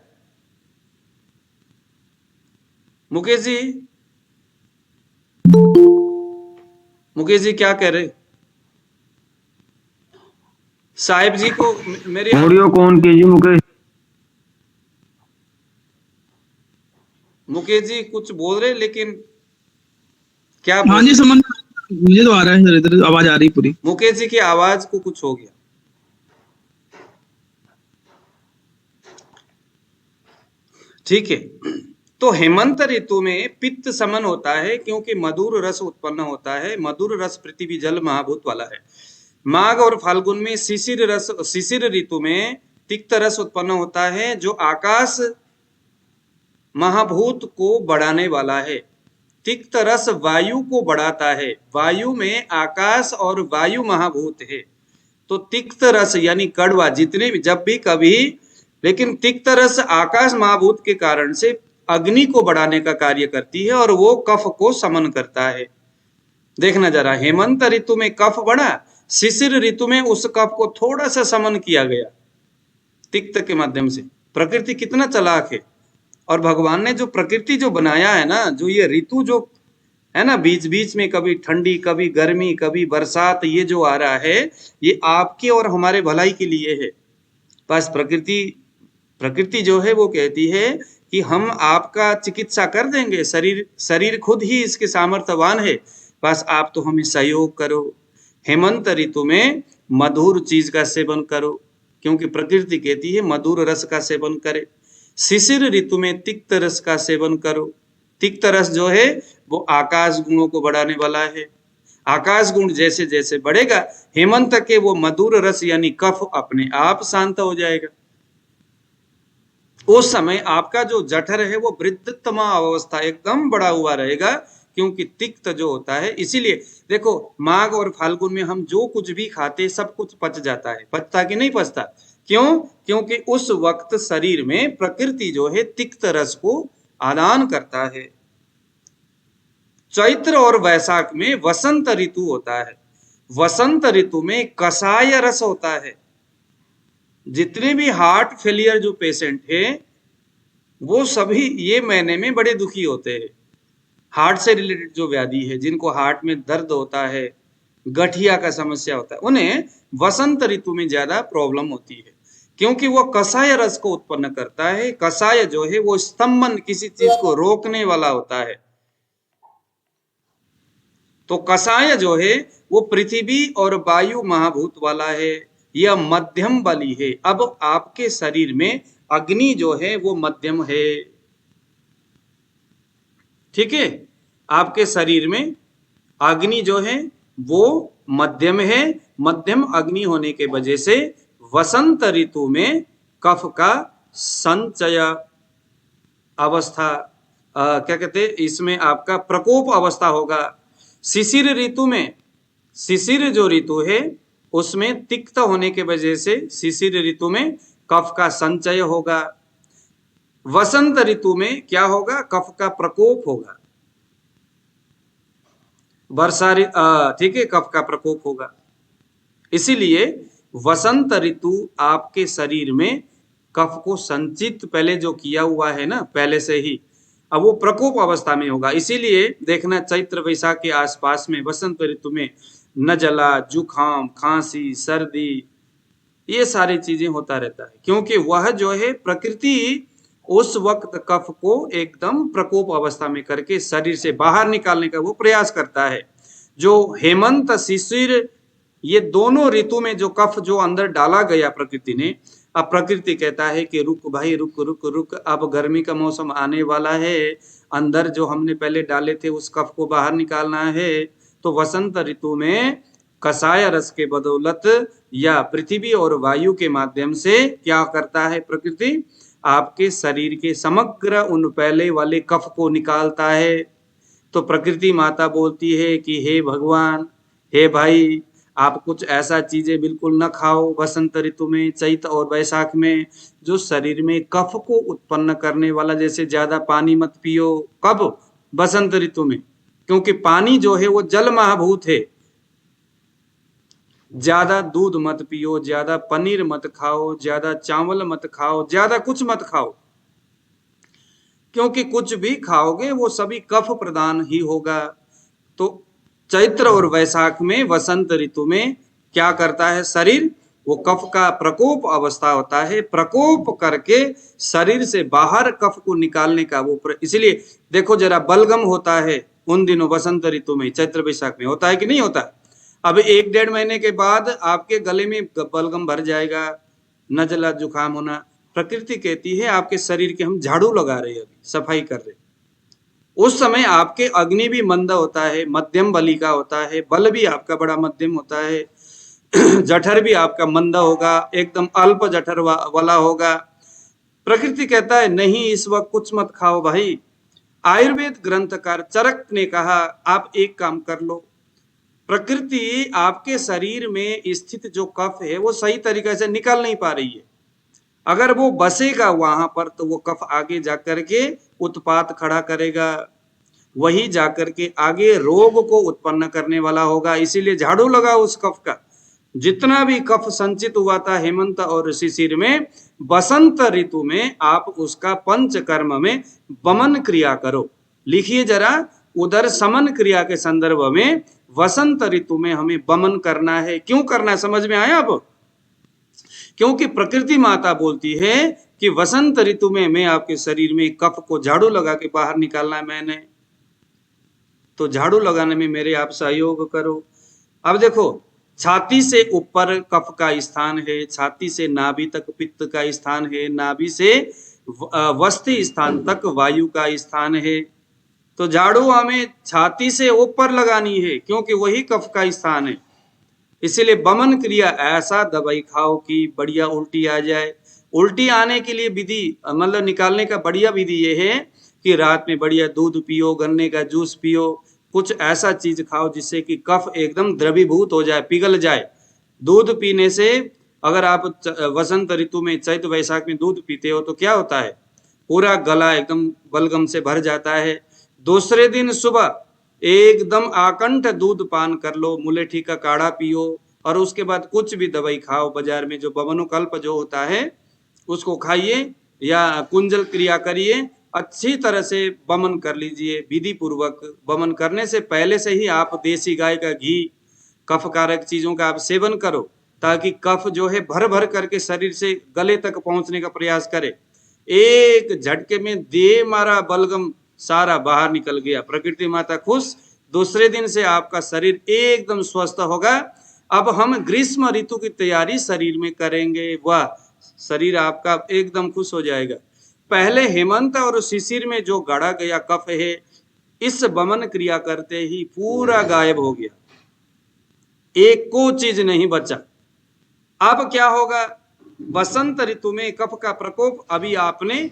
मुकेश जी, मुकेश जी क्या कह रहे? साहिब जी को मेरे ऑडियो कौन कीजिए मुकेश? मुकेश जी कुछ बोल रहे, लेकिन क्या हाँ जी, समझ मुझे तो आ रहा है सर, इधर आवाज आ रही पूरी। मुकेश जी की आवाज को कुछ हो गया। ठीक है, तो हेमंत ऋतु में पित्त समन होता है, क्योंकि मधुर रस उत्पन्न होता है। मधुर रस पृथ्वी जल महाभूत वाला है। माघ और फाल्गुन में शिशिर रस, शिशिर ऋतु में तिक्त रस उत्पन्न होता है, जो आकाश महाभूत को बढ़ाने वाला है। तिक्त रस वायु को बढ़ाता है। वायु में आकाश और वायु महाभूत है, तो तिक्त रस यानी कड़वा जितने भी, जब भी कभी, लेकिन तिक्त रस आकाश महाभूत के कारण से अग्नि को बढ़ाने का कार्य करती है, और वो कफ को समन करता है। देखना जरा, हेमंत ऋतु में कफ बढ़ा, शिशिर ऋतु में उस कफ को थोड़ा सा समन किया गया तिक्त के माध्यम से। प्रकृति कितना चालाक है। और भगवान ने जो प्रकृति जो बनाया है ना, जो ये ऋतु जो है ना, बीच बीच में कभी ठंडी, कभी गर्मी, कभी बरसात, ये जो आ रहा है, ये आपके और हमारे भलाई के लिए है। बस प्रकृति जो है वो कहती है कि हम आपका चिकित्सा कर देंगे, शरीर खुद ही इसके सामर्थ्यवान है, बस आप तो हमें सहयोग करो। हेमंत ऋतु में मधुर चीज का सेवन करो, क्योंकि प्रकृति कहती है मधुर रस का सेवन करे। शिशिर ऋतु में तिक्त रस का सेवन करो। तिक्त रस जो है वो आकाश गुणों को बढ़ाने वाला है। आकाश गुण जैसे जैसे बढ़ेगा, हेमंत के वो मधुर रस यानी कफ अपने आप शांत हो जाएगा। उस समय आपका जो जठर है वो वृद्धतमा अवस्था एकदम बढ़ा हुआ रहेगा, क्योंकि तिक्त जो होता है। इसीलिए देखो, माघ और फाल्गुन में हम जो कुछ भी खाते सब कुछ पच जाता है। पचता कि नहीं पचता? क्यों? क्योंकि उस वक्त शरीर में प्रकृति जो है तिक्त रस को आदान करता है। चैत्र और वैशाख में वसंत ऋतु होता है। वसंत ऋतु में कषाय रस होता है। जितने भी हार्ट फेलियर जो पेशेंट है वो सभी ये महीने में बड़े दुखी होते हैं। हार्ट से रिलेटेड जो व्याधि है, जिनको हार्ट में दर्द होता है, गठिया का समस्या होता है, उन्हें वसंत ऋतु में ज्यादा प्रॉब्लम होती है, क्योंकि वो कषाय रस को उत्पन्न करता है। कषाय जो है वो स्तंभन, किसी चीज को रोकने वाला होता है। तो कषाय जो है वो पृथ्वी और वायु महाभूत वाला है, यह मध्यम बली है। अब आपके शरीर में अग्नि जो है वो मध्यम है, ठीक है। आपके शरीर में अग्नि जो है वो मध्यम है। मध्यम अग्नि होने के वजह से वसंत ऋतु में कफ का संचय अवस्था क्या कहते हैं, इसमें आपका प्रकोप अवस्था होगा। शिशिर ऋतु में, शिशिर जो ऋतु है उसमें तिक्त होने के वजह से शिशिर ऋतु में कफ का संचय होगा। वसंत ऋतु में क्या होगा, कफ का प्रकोप होगा। वर्षा ठीक है, कफ का प्रकोप होगा। इसीलिए वसंत ऋतु आपके शरीर में कफ को संचित पहले जो किया हुआ है ना पहले से ही, अब वो प्रकोप अवस्था में होगा। इसीलिए देखना चैत्र वैशाख के आसपास में वसंत ऋतु में नजला, जुखाम, खांसी, सर्दी, ये सारी चीजें होता रहता है, क्योंकि वह जो है प्रकृति उस वक्त कफ को एकदम प्रकोप अवस्था में करके शरीर से बाहर निकालने का वो प्रयास करता है। जो हेमंत, शिशिर, ये दोनों ऋतु में जो कफ जो अंदर डाला गया प्रकृति ने, अब प्रकृति कहता है कि रुक भाई, रुक रुक रुक, अब गर्मी का मौसम आने वाला है, अंदर जो हमने पहले डाले थे उस कफ को बाहर निकालना है। तो वसंत ऋतु में कषाय रस के बदौलत या पृथ्वी और वायु के माध्यम से क्या करता है प्रकृति, आपके शरीर के समग्र उन पहले वाले कफ को निकालता है। तो प्रकृति माता बोलती है कि हे भगवान, हे भाई, आप कुछ ऐसा चीजें बिल्कुल न खाओ वसंत ऋतु में, चैत और वैशाख में, जो शरीर में कफ को उत्पन्न करने वाला। जैसे ज्यादा पानी मत पियो, कब, बसंत ऋतु में, क्योंकि पानी जो है वो जल महाभूत है। ज्यादा दूध मत पियो, ज्यादा पनीर मत खाओ, ज्यादा चावल मत खाओ, ज्यादा कुछ मत खाओ, क्योंकि कुछ भी खाओगे वो सभी कफ प्रदान ही होगा। तो चैत्र और वैशाख में, वसंत ऋतु में क्या करता है शरीर, वो कफ का प्रकोप अवस्था होता है, प्रकोप करके शरीर से बाहर कफ को निकालने का वो इसलिए देखो जरा बलगम होता है उन दिनों वसंत ऋतु में, चैत्र वैशाख में होता है कि नहीं होता है। अब 1-1.5 महीने के बाद आपके गले में बलगम भर जाएगा, नजला, जुकाम होना। प्रकृति कहती है आपके शरीर के हम झाड़ू लगा रहे हैं, अभी सफाई कर रहे हैं, उस समय आपके अग्नि भी मंद होता है, मध्यम बलि का होता है, बल भी आपका बड़ा मध्यम होता है, जठर भी आपका मंद होगा, एकदम अल्प जठर वाला होगा। प्रकृति कहता है नहीं, इस वक्त कुछ मत खाओ भाई। आयुर्वेद ग्रंथकार चरक ने कहा आप एक काम कर लो, प्रकृति आपके शरीर में स्थित जो कफ है वो सही तरीके से निकाल नहीं पा रही है। अगर वो बसेगा वहां पर तो वो कफ आगे जाकर के उत्पात खड़ा करेगा, वही जाकर के आगे रोग को उत्पन्न करने वाला होगा। इसीलिए झाड़ू लगाओ उस कफ का। जितना भी कफ संचित हुआ था हेमंत और शिशिर में, बसंत ऋतु में आप उसका पंचकर्म में वमन क्रिया करो। लिखिए जरा, उधर समन क्रिया के संदर्भ में वसंत ऋतु में हमें वमन करना है। क्यों करना है समझ में आया अब? क्योंकि प्रकृति माता बोलती है कि वसंत ऋतु में मैं आपके शरीर में कफ को झाड़ू लगा के बाहर निकालना है मैंने, तो झाड़ू लगाने में मेरे आप सहयोग करो। अब देखो, छाती से ऊपर कफ का स्थान है, छाती से नाभि तक पित्त का स्थान है, नाभि से वस्ति स्थान तक वायु का स्थान है। तो झाड़ू हमें छाती से ऊपर लगानी है, क्योंकि वही कफ का स्थान है। इसीलिए वमन क्रिया, ऐसा दवाई खाओ कि बढ़िया उल्टी आ जाए। उल्टी आने के लिए विधि, मतलब निकालने का बढ़िया विधि ये है कि रात में बढ़िया दूध पियो, गन्ने का जूस पियो, कुछ ऐसा चीज खाओ जिससे कि कफ एकदम द्रवीभूत हो जाए, पिघल जाए। दूध पीने से, अगर आप वसंत ऋतु में चैत्र वैशाख में दूध पीते हो तो क्या होता है, पूरा गला एकदम बलगम से भर जाता है। दूसरे दिन सुबह एकदम आकंठ दूध पान कर लो, मुलेठी का काढ़ा पियो, और उसके बाद कुछ भी दवाई खाओ। बाजार में जो बवनोकल्प जो होता है उसको खाइए या कुंजल क्रिया करिए, अच्छी तरह से वमन कर लीजिए विधि पूर्वक। वमन करने से पहले से ही आप देसी गाय का घी, कफकारक चीजों का आप सेवन करो, ताकि कफ जो है भर भर करके शरीर से गले तक पहुंचने का प्रयास करे। एक झटके में दे मारा बलगम सारा बाहर निकल गया। प्रकृति माता खुश, दूसरे दिन से आपका शरीर एकदम स्वस्थ होगा। अब हम ग्रीष्म ऋतु की तैयारी शरीर में करेंगे, वाह, शरीर आपका एकदम खुश हो जाएगा। पहले हेमंत और शिशिर में जो गड़ा गया कफ है, इस वमन क्रिया करते ही पूरा गायब हो गया, एक को चीज नहीं बचा। अब क्या होगा, बसंत ऋतु में कफ का प्रकोप, अभी आपने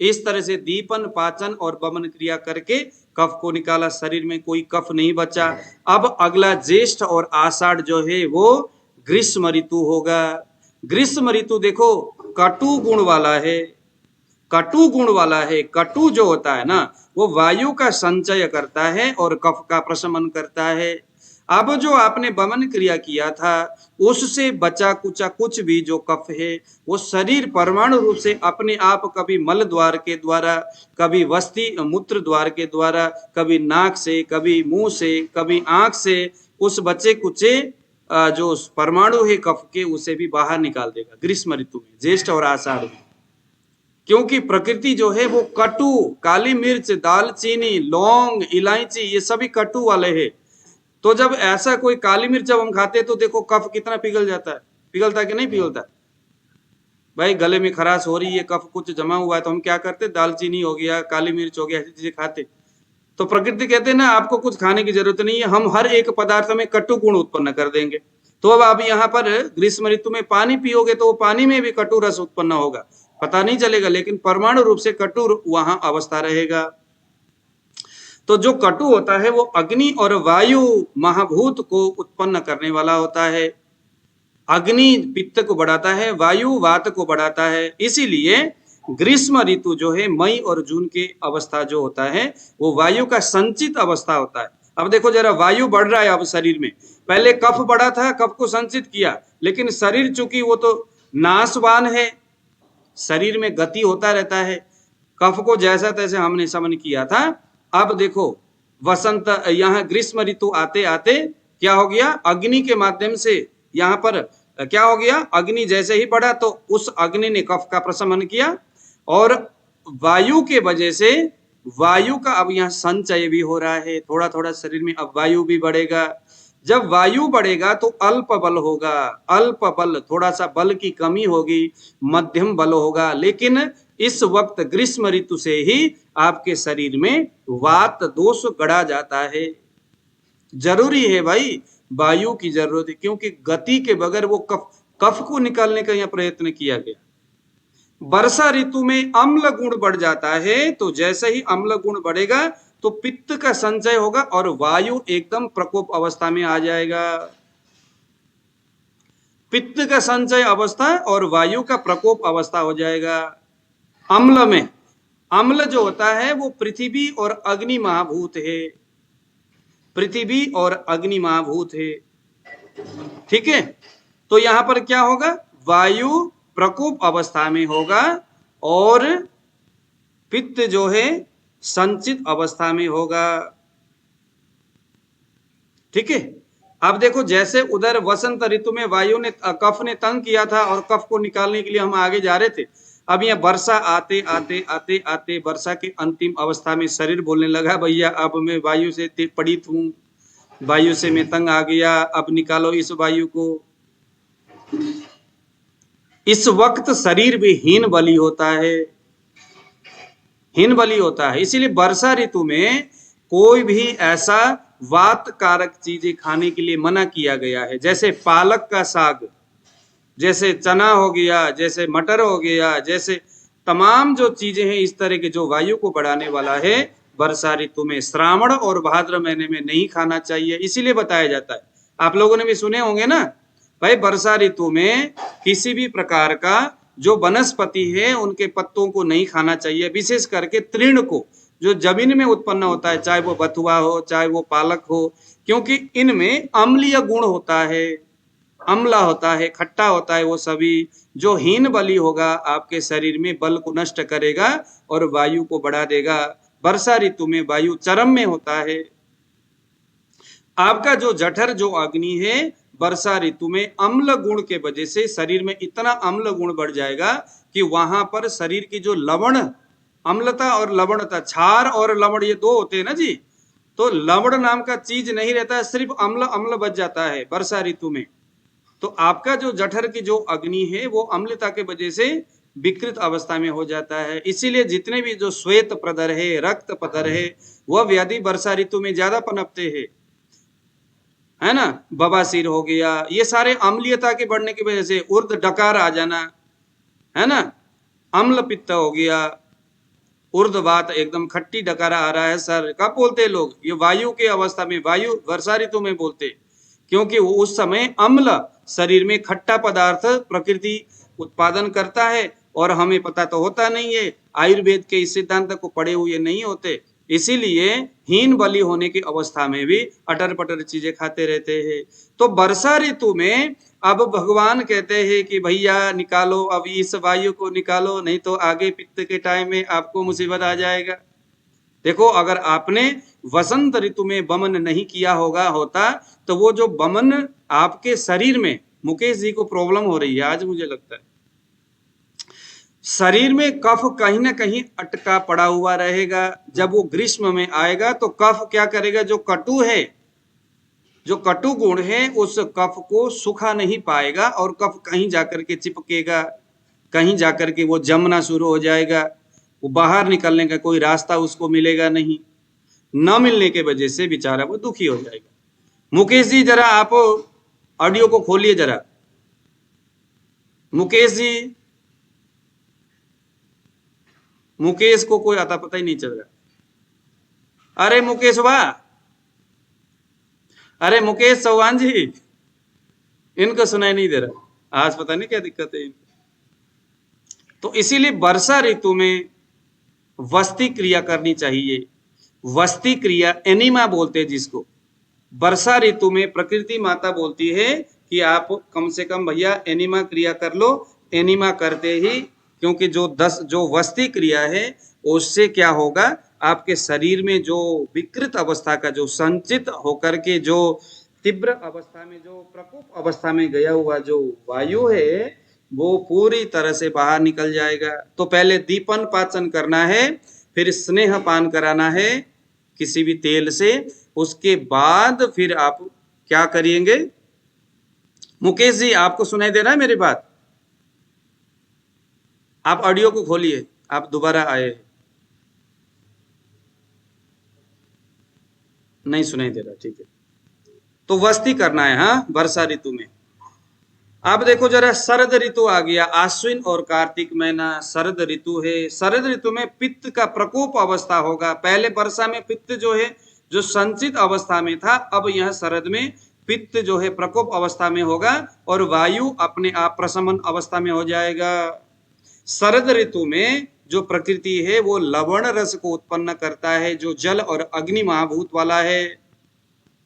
इस तरह से दीपन, पाचन और वमन क्रिया करके कफ को निकाला, शरीर में कोई कफ नहीं बचा। अब अगला ज्येष्ठ और आषाढ़ जो है वो ग्रीष्म ऋतु होगा। ग्रीष्म ऋतु देखो कटु गुण वाला है, कटु गुण वाला है। कटु जो होता है ना, वो वायु का संचय करता है और कफ का प्रशमन करता है। अब जो आपने वमन क्रिया किया था, उससे बचा कुचा कुछ भी जो कफ है, वो शरीर परमाणु रूप से अपने आप कभी मल द्वार के द्वारा, कभी वस्ती मूत्र द्वार के द्वारा, कभी नाक से, कभी मुंह से, कभी आंख से, उस बचे कुचे जो परमाणु है कफ के, उसे भी बाहर निकाल देगा ग्रीष्म ऋतु में, ज्येष्ठ और आषाढ़ में। क्योंकि प्रकृति जो है वो कटु, काली मिर्च, दालचीनी, लौंग, इलायची, ये सभी कटु वाले हैं। तो जब ऐसा कोई काली मिर्च जब हम खाते हैं तो देखो कफ कितना पिघल जाता है, पिघलता है कि नहीं पिघलता? भाई गले में खराश हो रही है, कफ कुछ जमा हुआ है, तो हम क्या करते, दालचीनी हो गया, काली मिर्च हो गया, ऐसी चीजें खाते। तो प्रकृति कहते हैं ना, आपको कुछ खाने की जरूरत नहीं है, हम हर एक पदार्थ में कटु गुण उत्पन्न कर देंगे। तो अब आप यहाँ पर ग्रीष्म ऋतु में पानी पियोगे तो वो पानी में भी कटु रस उत्पन्न होगा, पता नहीं चलेगा, लेकिन परमाणु रूप से कटु वहां अवस्था रहेगा। तो जो कटु होता है वो अग्नि और वायु महाभूत को उत्पन्न करने वाला होता है। अग्नि पित्त को बढ़ाता है, वायु वात को बढ़ाता है। इसीलिए ग्रीष्म ऋतु जो है मई और जून की अवस्था जो होता है वो वायु का संचित अवस्था होता है। अब देखो जरा, वायु बढ़ रहा है अब शरीर में, पहले कफ बढ़ा था, कफ को संचित किया, लेकिन शरीर चूंकि वो तो नाशवान है, शरीर में गति होता रहता है, कफ को जैसा तैसे हमने समन किया था। अब देखो वसंत, यहाँ ग्रीष्म ऋतु आते आते क्या हो गया, अग्नि के माध्यम से यहाँ पर क्या हो गया, अग्नि जैसे ही बढ़ा तो उस अग्नि ने कफ का प्रशमन किया, और वायु के वजह से वायु का अब यहाँ संचय भी हो रहा है, थोड़ा थोड़ा शरीर में अब वायु भी बढ़ेगा। जब वायु बढ़ेगा तो अल्प बल होगा, अल्प बल, थोड़ा सा बल की कमी होगी, मध्यम बल होगा। लेकिन इस वक्त ग्रीष्म ऋतु से ही आपके शरीर में वात दोष गड़ा जाता है। जरूरी है भाई, वायु की जरूरत है, क्योंकि गति के बगैर वो कफ को निकालने का यह प्रयत्न किया गया। वर्षा ऋतु में अम्ल गुण बढ़ जाता है, तो जैसे ही अम्ल गुण बढ़ेगा तो पित्त का संचय होगा और वायु एकदम प्रकोप अवस्था में आ जाएगा। पित्त का संचय अवस्था और वायु का प्रकोप अवस्था हो जाएगा। अम्ल में, अम्ल जो होता है वो पृथ्वी और अग्नि महाभूत है, पृथ्वी और अग्नि महाभूत है, ठीक है। तो यहां पर क्या होगा, वायु प्रकोप अवस्था में होगा और पित्त जो है संचित अवस्था में होगा, ठीक है। अब देखो जैसे उधर वसंत ऋतु में वायु ने, कफ ने तंग किया था और कफ को निकालने के लिए हम आगे जा रहे थे। अब यहाँ वर्षा आते आते आते आते वर्षा के अंतिम अवस्था में शरीर बोलने लगा, भैया अब मैं वायु से पीड़ित हूं, वायु से मैं तंग आ गया, अब निकालो इस वायु को। इस वक्त शरीर भी हीन बली होता है, हीन बली होता है। इसीलिए वर्षा ऋतु में कोई भी ऐसा वात कारक चीजें खाने के लिए मना किया गया है, जैसे पालक का साग, जैसे चना हो गया, जैसे मटर हो गया, जैसे तमाम जो चीजें हैं इस तरह के जो वायु को बढ़ाने वाला है, वर्षा ऋतु में श्रावण और भाद्र महीने में नहीं खाना चाहिए। इसीलिए बताया जाता है, आप लोगों ने भी सुने होंगे ना भाई, वर्षा ऋतु में किसी भी प्रकार का जो वनस्पति है उनके पत्तों को नहीं खाना चाहिए, विशेष करके तृण को, जो जमीन में उत्पन्न होता है, चाहे वो बथुआ हो चाहे वो पालक हो, क्योंकि इनमें अम्लीय गुण होता है, अम्ला होता है, खट्टा होता है। वो सभी जो हीन बली होगा आपके शरीर में बल को नष्ट करेगा और वायु को बढ़ा देगा। वर्षा ऋतु में वायु चरम में होता है। आपका जो जठर जो अग्नि है वर्षा ऋतु में अम्ल गुण के वजह से शरीर में इतना अम्ल गुण बढ़ जाएगा कि वहां पर शरीर की जो लवण, अम्लता और लवणता, क्षार और लवण ये दो होते हैं ना जी, तो लवण नाम का चीज नहीं रहता है, सिर्फ अम्ल अम्ल बच जाता है वर्षा ऋतु में। तो आपका जो जठर की जो अग्नि है वो अम्लता के वजह से विकृत अवस्था में हो जाता है। इसीलिए जितने भी जो श्वेत प्रदर है, रक्त प्रदर है, वह व्याधि वर्षा ऋतु में ज्यादा पनपते हैं, है ना। बवासीर हो गया, ये सारे अम्लीयता के बढ़ने की वजह से, उर्द डकार आ जाना, है ना, अम्ल पित्त हो गया, उर्ध्ववात एकदम खट्टी डकारा आ रहा है सर, कब बोलते हैं लोग? ये वायु के अवस्था में, वायु वर्षा ऋतु में बोलते, क्योंकि वो उस समय अम्ल शरीर में खट्टा पदार्थ प्रकृति उत्पादन करता है और हमें पता तो होता नहीं है, आयुर्वेद के इस सिद्धांत को पढ़े हुए नहीं होते, इसीलिए हीन बलि होने की अवस्था में भी अटर पटर चीजें खाते रहते हैं। तो वर्षा ऋतु में अब भगवान कहते हैं कि भैया निकालो, अब इस वायु को निकालो, नहीं तो आगे पित्त के टाइम में आपको मुसीबत आ जाएगा। देखो, अगर आपने वसंत ऋतु में वमन नहीं किया होता तो वो जो वमन आपके शरीर में, मुकेश जी को प्रॉब्लम हो रही है आज, मुझे लगता है शरीर में कफ कहीं ना कहीं अटका पड़ा हुआ रहेगा। जब वो ग्रीष्म में आएगा तो कफ क्या करेगा, जो कटु है, जो कटु गुण है, उस कफ को सुखा नहीं पाएगा और कफ कहीं जाकर के चिपकेगा, कहीं जाकर के वो जमना शुरू हो जाएगा, वो बाहर निकलने का कोई रास्ता उसको मिलेगा नहीं, न मिलने के वजह से बेचारा वो दुखी हो जाएगा। मुकेश जी जरा आप ऑडियो को खोलिए जरा, मुकेश जी, मुकेश को कोई आता पता ही नहीं चल रहा। अरे मुकेश वाह, अरे मुकेश चौहान जी, इनको सुनाई नहीं दे रहा आज, पता नहीं क्या दिक्कत है इनको। तो इसीलिए वर्षा ऋतु में वस्ती क्रिया करनी चाहिए। वस्ती क्रिया एनिमा बोलते हैं जिसको, वर्षा ऋतु में प्रकृति माता बोलती है कि आप कम से कम भैया एनिमा क्रिया कर लो। एनिमा करते ही, क्योंकि जो वस्ती क्रिया है उससे क्या होगा, आपके शरीर में जो विकृत अवस्था का जो संचित होकर के जो तीव्र अवस्था में, जो प्रकोप अवस्था में गया हुआ जो वायु है, वो पूरी तरह से बाहर निकल जाएगा। तो पहले दीपन पाचन करना है, फिर स्नेह पान कराना है किसी भी तेल से, उसके बाद फिर आप क्या करिएंगे। मुकेश जी, आपको सुनाई दे रहा है मेरी बात? आप ऑडियो को खोलिए, आप दोबारा आए, नहीं सुनाई दे रहा, ठीक है। तो वस्ती करना है, हाँ, वर्षा ऋतु में। अब देखो जरा, शरद ऋतु आ गया, आश्विन और कार्तिक महीना शरद ऋतु है। शरद ऋतु में पित्त का प्रकोप अवस्था होगा। पहले वर्षा में पित्त जो है, जो संचित अवस्था में था, अब यह शरद में पित्त जो है प्रकोप अवस्था में होगा और वायु अपने आप प्रशमन अवस्था में हो जाएगा। शरद ऋतु में जो प्रकृति है वो लवण रस को उत्पन्न करता है, जो जल और अग्नि महाभूत वाला है,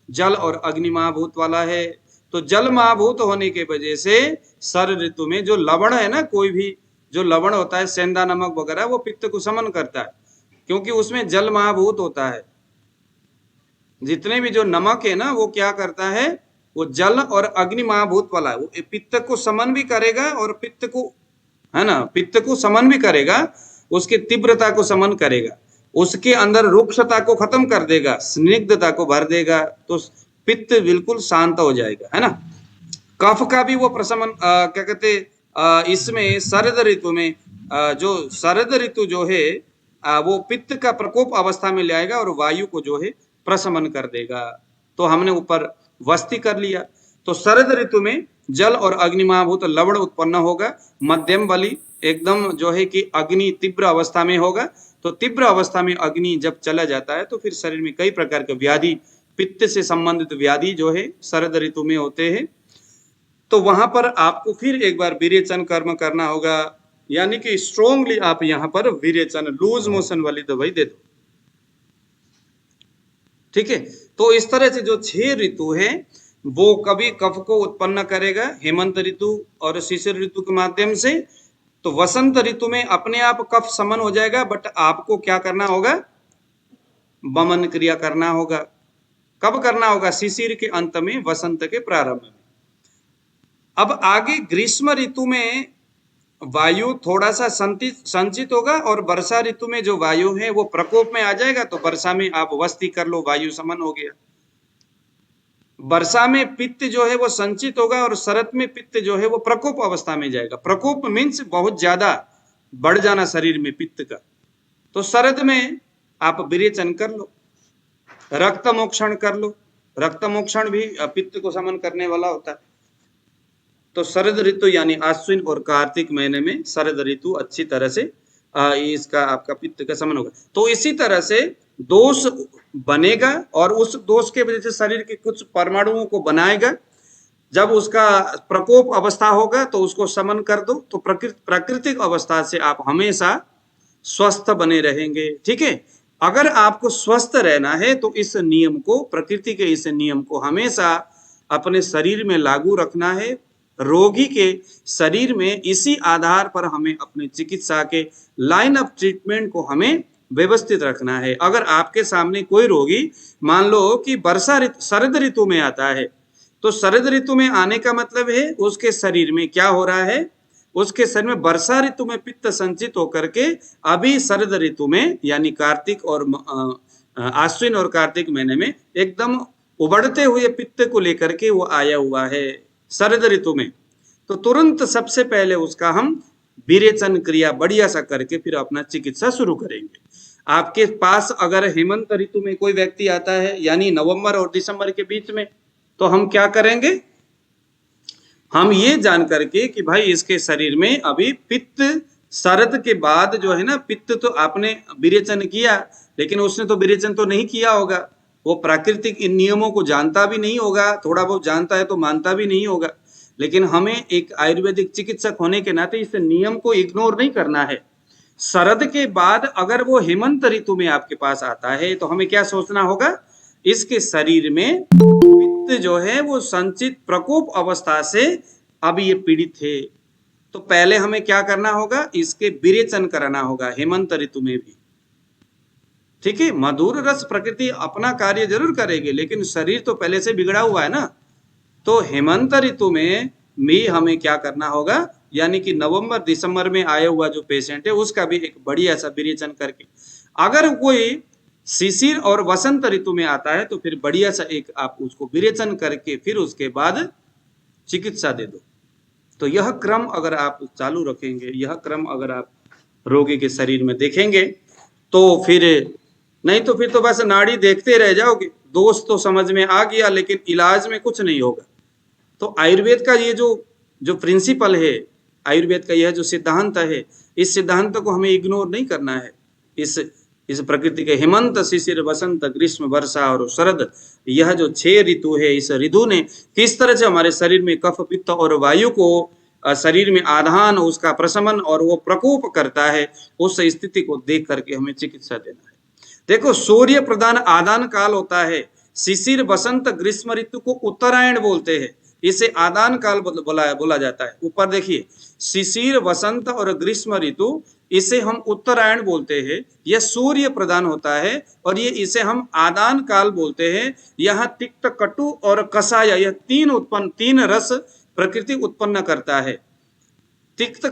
जल और अग्नि महाभूत वाला है। तो जल महाभूत होने के वजह से शरद ऋतु में जो लवण है ना, कोई भी जो लवण होता है, सेंधा नमक वगैरह, वो पित्त को समन करता है, क्योंकि उसमें जल महाभूत होता है। जितने भी जो नमक है ना, वो क्या करता है, वो जल और अग्नि महाभूत वाला है, वो पित्त को समन भी करेगा और पित्त को, है ना, पित्त को समन भी करेगा, उसकी तीव्रता को समन करेगा, उसके अंदर रुक्षता को खत्म कर देगा, स्निग्धता को भर देगा, तो पित्त बिल्कुल शांत हो जाएगा, है ना। कफ का भी वो प्रशमन क्या कहते, इसमें शरद ऋतु में जो शरद ऋतु जो है वो पित्त का प्रकोप अवस्था में ले आएगा और वायु को जो है प्रशमन कर देगा। तो हमने ऊपर वस्ती कर लिया। तो शरद ऋतु में जल और अग्नि महाभूत लवण उत्पन्न होगा। मध्यम बलि एकदम जो है कि अग्नि तीव्र अवस्था में होगा। तो तीव्र अवस्था में अग्नि जब चला जाता है तो फिर शरीर में कई प्रकार के व्याधि, पित्त से संबंधित व्याधि जो है शरद ऋतु में होते हैं। तो वहां पर आपको फिर एक बार विरेचन कर्म करना होगा, यानी कि स्ट्रोंगली आप यहाँ पर विरेचन, लूज मोशन वाली दवाई दे दो, ठीक है। तो इस तरह से जो 6 ऋतु है वो कभी कफ को उत्पन्न करेगा, हेमंत ऋतु और शिशिर ऋतु के माध्यम से। तो वसंत ऋतु में अपने आप कफ समन हो जाएगा, बट आपको क्या करना होगा, वमन क्रिया करना होगा। कब करना होगा, शिशिर के अंत में, वसंत के प्रारंभ में। अब आगे ग्रीष्म ऋतु में वायु थोड़ा सा संचित होगा और वर्षा ऋतु में जो वायु है वो प्रकोप में आ जाएगा, तो वर्षा में आप वस्ती कर लो, वायु समन हो गया। वर्षा में पित्त जो है वो संचित होगा और शरद में पित्त जो है वो प्रकोप अवस्था में जाएगा। प्रकोप मीन्स बहुत ज्यादा बढ़ जाना शरीर में पित्त का। तो शरद में आप विरेचन कर लो, रक्त मोक्षण कर लो। रक्त मोक्षण भी पित्त को समन करने वाला होता है। तो शरद ऋतु यानी आश्विन और कार्तिक महीने में शरद ऋतु अच्छी तरह से इसका आपका पित्त का समन होगा। तो इसी तरह से दोष बनेगा और उस दोष के वजह से शरीर के कुछ परमाणुओं को बनाएगा। जब उसका प्रकोप अवस्था होगा तो उसको समन कर दो, तो प्राकृतिक अवस्था से आप हमेशा स्वस्थ बने रहेंगे। ठीक है, अगर आपको स्वस्थ रहना है तो इस नियम को, प्रकृति के इस नियम को हमेशा अपने शरीर में लागू रखना है। रोगी के शरीर में इसी आधार पर हमें अपने चिकित्सा के लाइन ऑफ ट्रीटमेंट को हमें व्यवस्थित रखना है। अगर आपके सामने कोई रोगी मान लो कि वर्षा ऋतु शरद ऋतु में आता है, तो शरद ऋतु में आने का मतलब है उसके शरीर में क्या हो रहा है, उसके शरीर में वर्षा ऋतु में पित्त संचित होकर के अभी शरद ऋतु में यानी कार्तिक और आश्विन और कार्तिक महीने में एकदम उबड़ते हुए पित्त को लेकर के वो आया हुआ है शरद ऋतु में। तो तुरंत सबसे पहले उसका हम विरेचन क्रिया बढ़िया सा करके फिर अपना चिकित्सा शुरू करेंगे। आपके पास अगर हेमंत ऋतु में कोई व्यक्ति आता है यानी नवंबर और दिसंबर के बीच में, तो हम क्या करेंगे, हम ये जान करके कि भाई इसके शरीर में अभी पित्त शरद के बाद जो है ना, पित्त तो आपने विरेचन किया लेकिन उसने तो विरेचन तो नहीं किया होगा, वो प्राकृतिक इन नियमों को जानता भी नहीं होगा, थोड़ा बहुत जानता है तो मानता भी नहीं होगा। लेकिन हमें एक आयुर्वेदिक चिकित्सक होने के नाते इस नियम को इग्नोर नहीं करना है। शरद के बाद अगर वो हेमंत ऋतु में आपके पास आता है तो हमें क्या सोचना होगा, इसके शरीर में पित्त जो है वो संचित प्रकोप अवस्था से अब ये पीड़ित है। तो पहले हमें क्या करना होगा, इसके विरेचन कराना होगा हेमंत ऋतु में भी। ठीक है, मधुर रस प्रकृति अपना कार्य जरूर करेगी लेकिन शरीर तो पहले से बिगड़ा हुआ है ना। तो हेमंत ऋतु में भी हमें क्या करना होगा, यानी कि नवंबर दिसंबर में आया हुआ जो पेशेंट है उसका भी एक बढ़िया सा विरेचन करके, अगर कोई शिशिर और वसंत ऋतु में आता है तो फिर बढ़िया सा एक आप उसको विरेचन करके फिर उसके बाद चिकित्सा दे दो। तो यह क्रम अगर आप चालू रखेंगे, यह क्रम अगर आप रोगी के शरीर में देखेंगे तो फिर नहीं तो फिर तो बस नाड़ी देखते रह जाओगे। दोष तो समझ में आ गया लेकिन इलाज में कुछ नहीं होगा। तो आयुर्वेद का ये जो प्रिंसिपल है, आयुर्वेद का यह जो सिद्धांत है, इस सिद्धांत को हमें इग्नोर नहीं करना है। इस प्रकृति के हेमंत, शिशिर, वसंत, ग्रीष्म, वर्षा और शरद, यह जो 6 ऋतु है, इस ऋतु ने किस तरह से हमारे शरीर में कफ, पित्त और वायु को शरीर में आधान, उसका प्रशमन और वो प्रकोप करता है, उस स्थिति को देख करके हमें चिकित्सा देना है। देखो, सूर्य प्रधान आदान काल होता है। शिशिर, वसंत, ग्रीष्म ऋतु को उत्तरायण बोलते हैं, इसे आदान काल बोला जाता है। ऊपर देखिए, शिशिर, वसंत और ग्रीष्म ऋतु, इसे हम उत्तरायण बोलते हैं। यह सूर्य प्रधान होता है और ये इसे हम आदान काल बोलते हैं। यहाँ तिक्त, कटु और कषाय, यह 3 रस प्रकृति उत्पन्न करता है। तिक्त,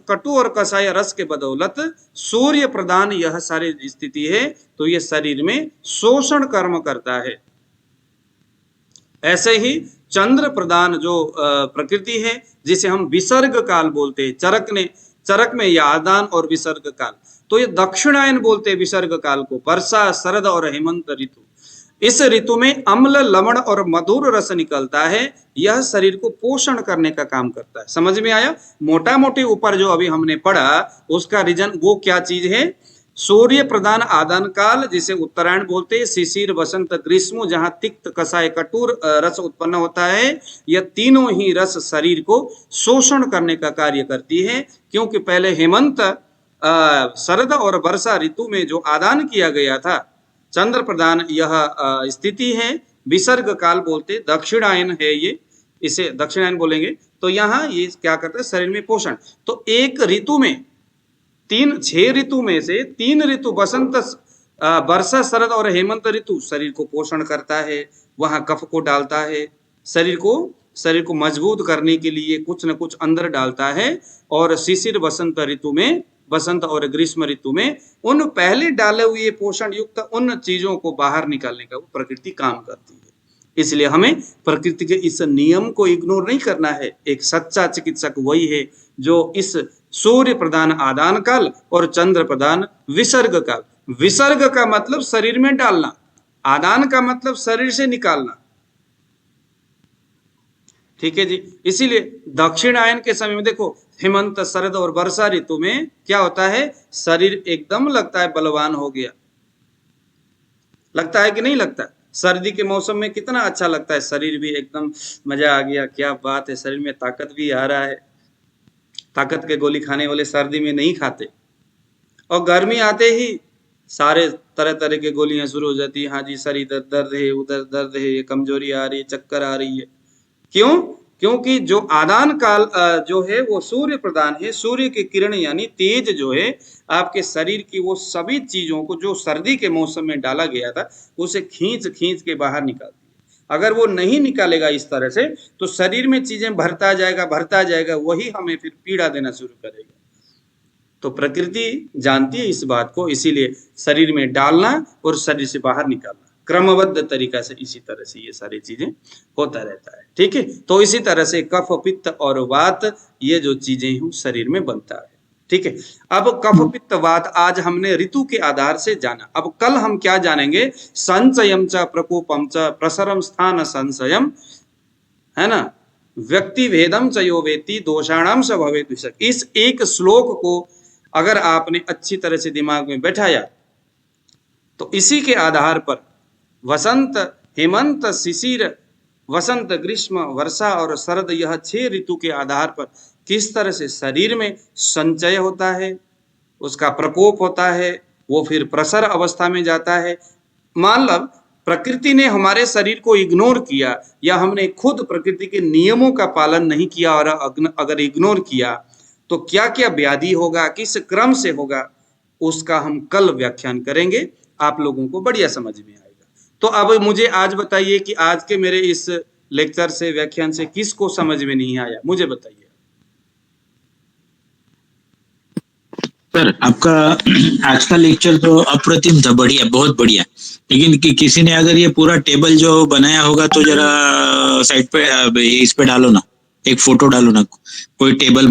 कटु और कषाय रस के बदौलत सूर्य प्रधान यह सारी स्थिति है, तो यह शरीर में शोषण कर्म करता है। ऐसे ही चंद्र प्रधान जो प्रकृति है, जिसे हम विसर्ग काल बोलते हैं, चरक में यह आदान और विसर्ग काल, तो ये दक्षिणायन बोलते हैं विसर्ग काल को। वर्षा, शरद और हेमंत ऋतु, इस ऋतु में अम्ल, लवण और मधुर रस निकलता है। यह शरीर को पोषण करने का काम करता है। समझ में आया? मोटा मोटी ऊपर जो अभी हमने पढ़ा उसका रीजन वो क्या चीज है, सूर्य प्रधान आदान काल जिसे उत्तरायण बोलते हैं, शिशिर, वसंत, ग्रीष्म, जहां तिक्त, कषाय, कटुर रस उत्पन्न होता है। यह तीनों ही रस शरीर को शोषण करने का कार्य करती है, क्योंकि पहले हेमंत, शरद और वर्षा ऋतु में जो आदान किया गया था, चंद्र प्रधान यह स्थिति है। विसर्ग काल बोलते, दक्षिणायन है ये, इसे दक्षिणायन बोलेंगे। तो यहाँ ये क्या करता है, शरीर में पोषण। तो एक ऋतु में 6 ऋतु में से 3 ऋतु, वसंत, वर्षा, शरद और हेमंत ऋतु शरीर को पोषण करता है, वहां कफ को डालता है, शरीर को शरीर को मजबूत करने के लिए कुछ न कुछ अंदर डालता है, और शिशिर वसंत ऋतु में, वसंत और ग्रीष्म ऋतु में उन पहले डाले हुए पोषण युक्त उन चीजों को बाहर निकालने का वो प्रकृति काम करती है। इसलिए हमें प्रकृति के इस नियम को इग्नोर नहीं करना है। एक सच्चा चिकित्सक वही है जो इस सूर्य प्रधान आदान काल और चंद्र प्रधान विसर्ग काल, विसर्ग का मतलब शरीर में डालना, आदान का मतलब शरीर से निकालना, ठीक है जी। इसीलिए दक्षिणायन के समय में देखो, हेमंत, शरद और वर्षा ऋतु में क्या होता है, शरीर एकदम लगता है बलवान हो गया, लगता है कि नहीं लगता? सर्दी के मौसम में कितना अच्छा लगता है, शरीर भी एकदम मजा आ गया, क्या बात है, शरीर में ताकत भी आ रहा है। ताकत के गोली खाने वाले सर्दी में नहीं खाते, और गर्मी आते ही सारे तरह तरह के गोलियां शुरू हो जाती है। हाँ जी सर, इधर दर्द है, उधर दर्द है, ये कमजोरी आ रही है, चक्कर आ रही है। क्यों? क्योंकि जो आदान काल जो है वो सूर्य प्रधान है। सूर्य की किरण यानी तेज जो है आपके शरीर की वो सभी चीजों को जो सर्दी के मौसम में डाला गया था उसे खींच खींच के बाहर निकालती है। अगर वो नहीं निकालेगा इस तरह से तो शरीर में चीजें भरता जाएगा, वही हमें फिर पीड़ा देना शुरू करेगा। तो प्रकृति जानती है इस बात को, इसीलिए शरीर में डालना और शरीर से बाहर निकालना क्रमबद्ध तरीका से, इसी तरह से ये सारी चीजें होता रहता है, ठीक है। तो इसी तरह से कफ, पित्त और वात, ये जो चीजें हैं शरीर में बनता है, ठीक है। अब कफ, पित्त, वात आज हमने ऋतु के आधार से जाना। अब कल हम क्या जानेंगे, संचयम च प्रकोपम च प्रसरम स्थान संशयम, है ना, व्यक्ति भेदम च यो वेति दोषाणाम स भवेत् विषय। इस एक श्लोक को अगर आपने अच्छी तरह से दिमाग में बैठाया तो इसी के आधार पर वसंत, हेमंत, शिशिर, वसंत, ग्रीष्म, वर्षा और शरद, यह 6 ऋतु के आधार पर किस तरह से शरीर में संचय होता है, उसका प्रकोप होता है, वो फिर प्रसर अवस्था में जाता है। मान लो प्रकृति ने हमारे शरीर को इग्नोर किया, या हमने खुद प्रकृति के नियमों का पालन नहीं किया और अगर इग्नोर किया तो क्या क्या व्याधि होगा, किस क्रम से होगा, उसका हम कल व्याख्यान करेंगे, आप लोगों को बढ़िया समझ में आएगा। तो अब मुझे आज बताइए कि आज के मेरे इस लेक्चर से, व्याख्यान से किसको समझ में नहीं आया, मुझे बताइए। सर आपका आज का लेक्चर तो अप्रतिम था, बढ़िया, बहुत बढ़िया। लेकिन किसी ने अगर ये पूरा टेबल जो बनाया होगा तो जरा साइड पे इस पे डालो ना, एक फोटो डालो ना, कोई टेबल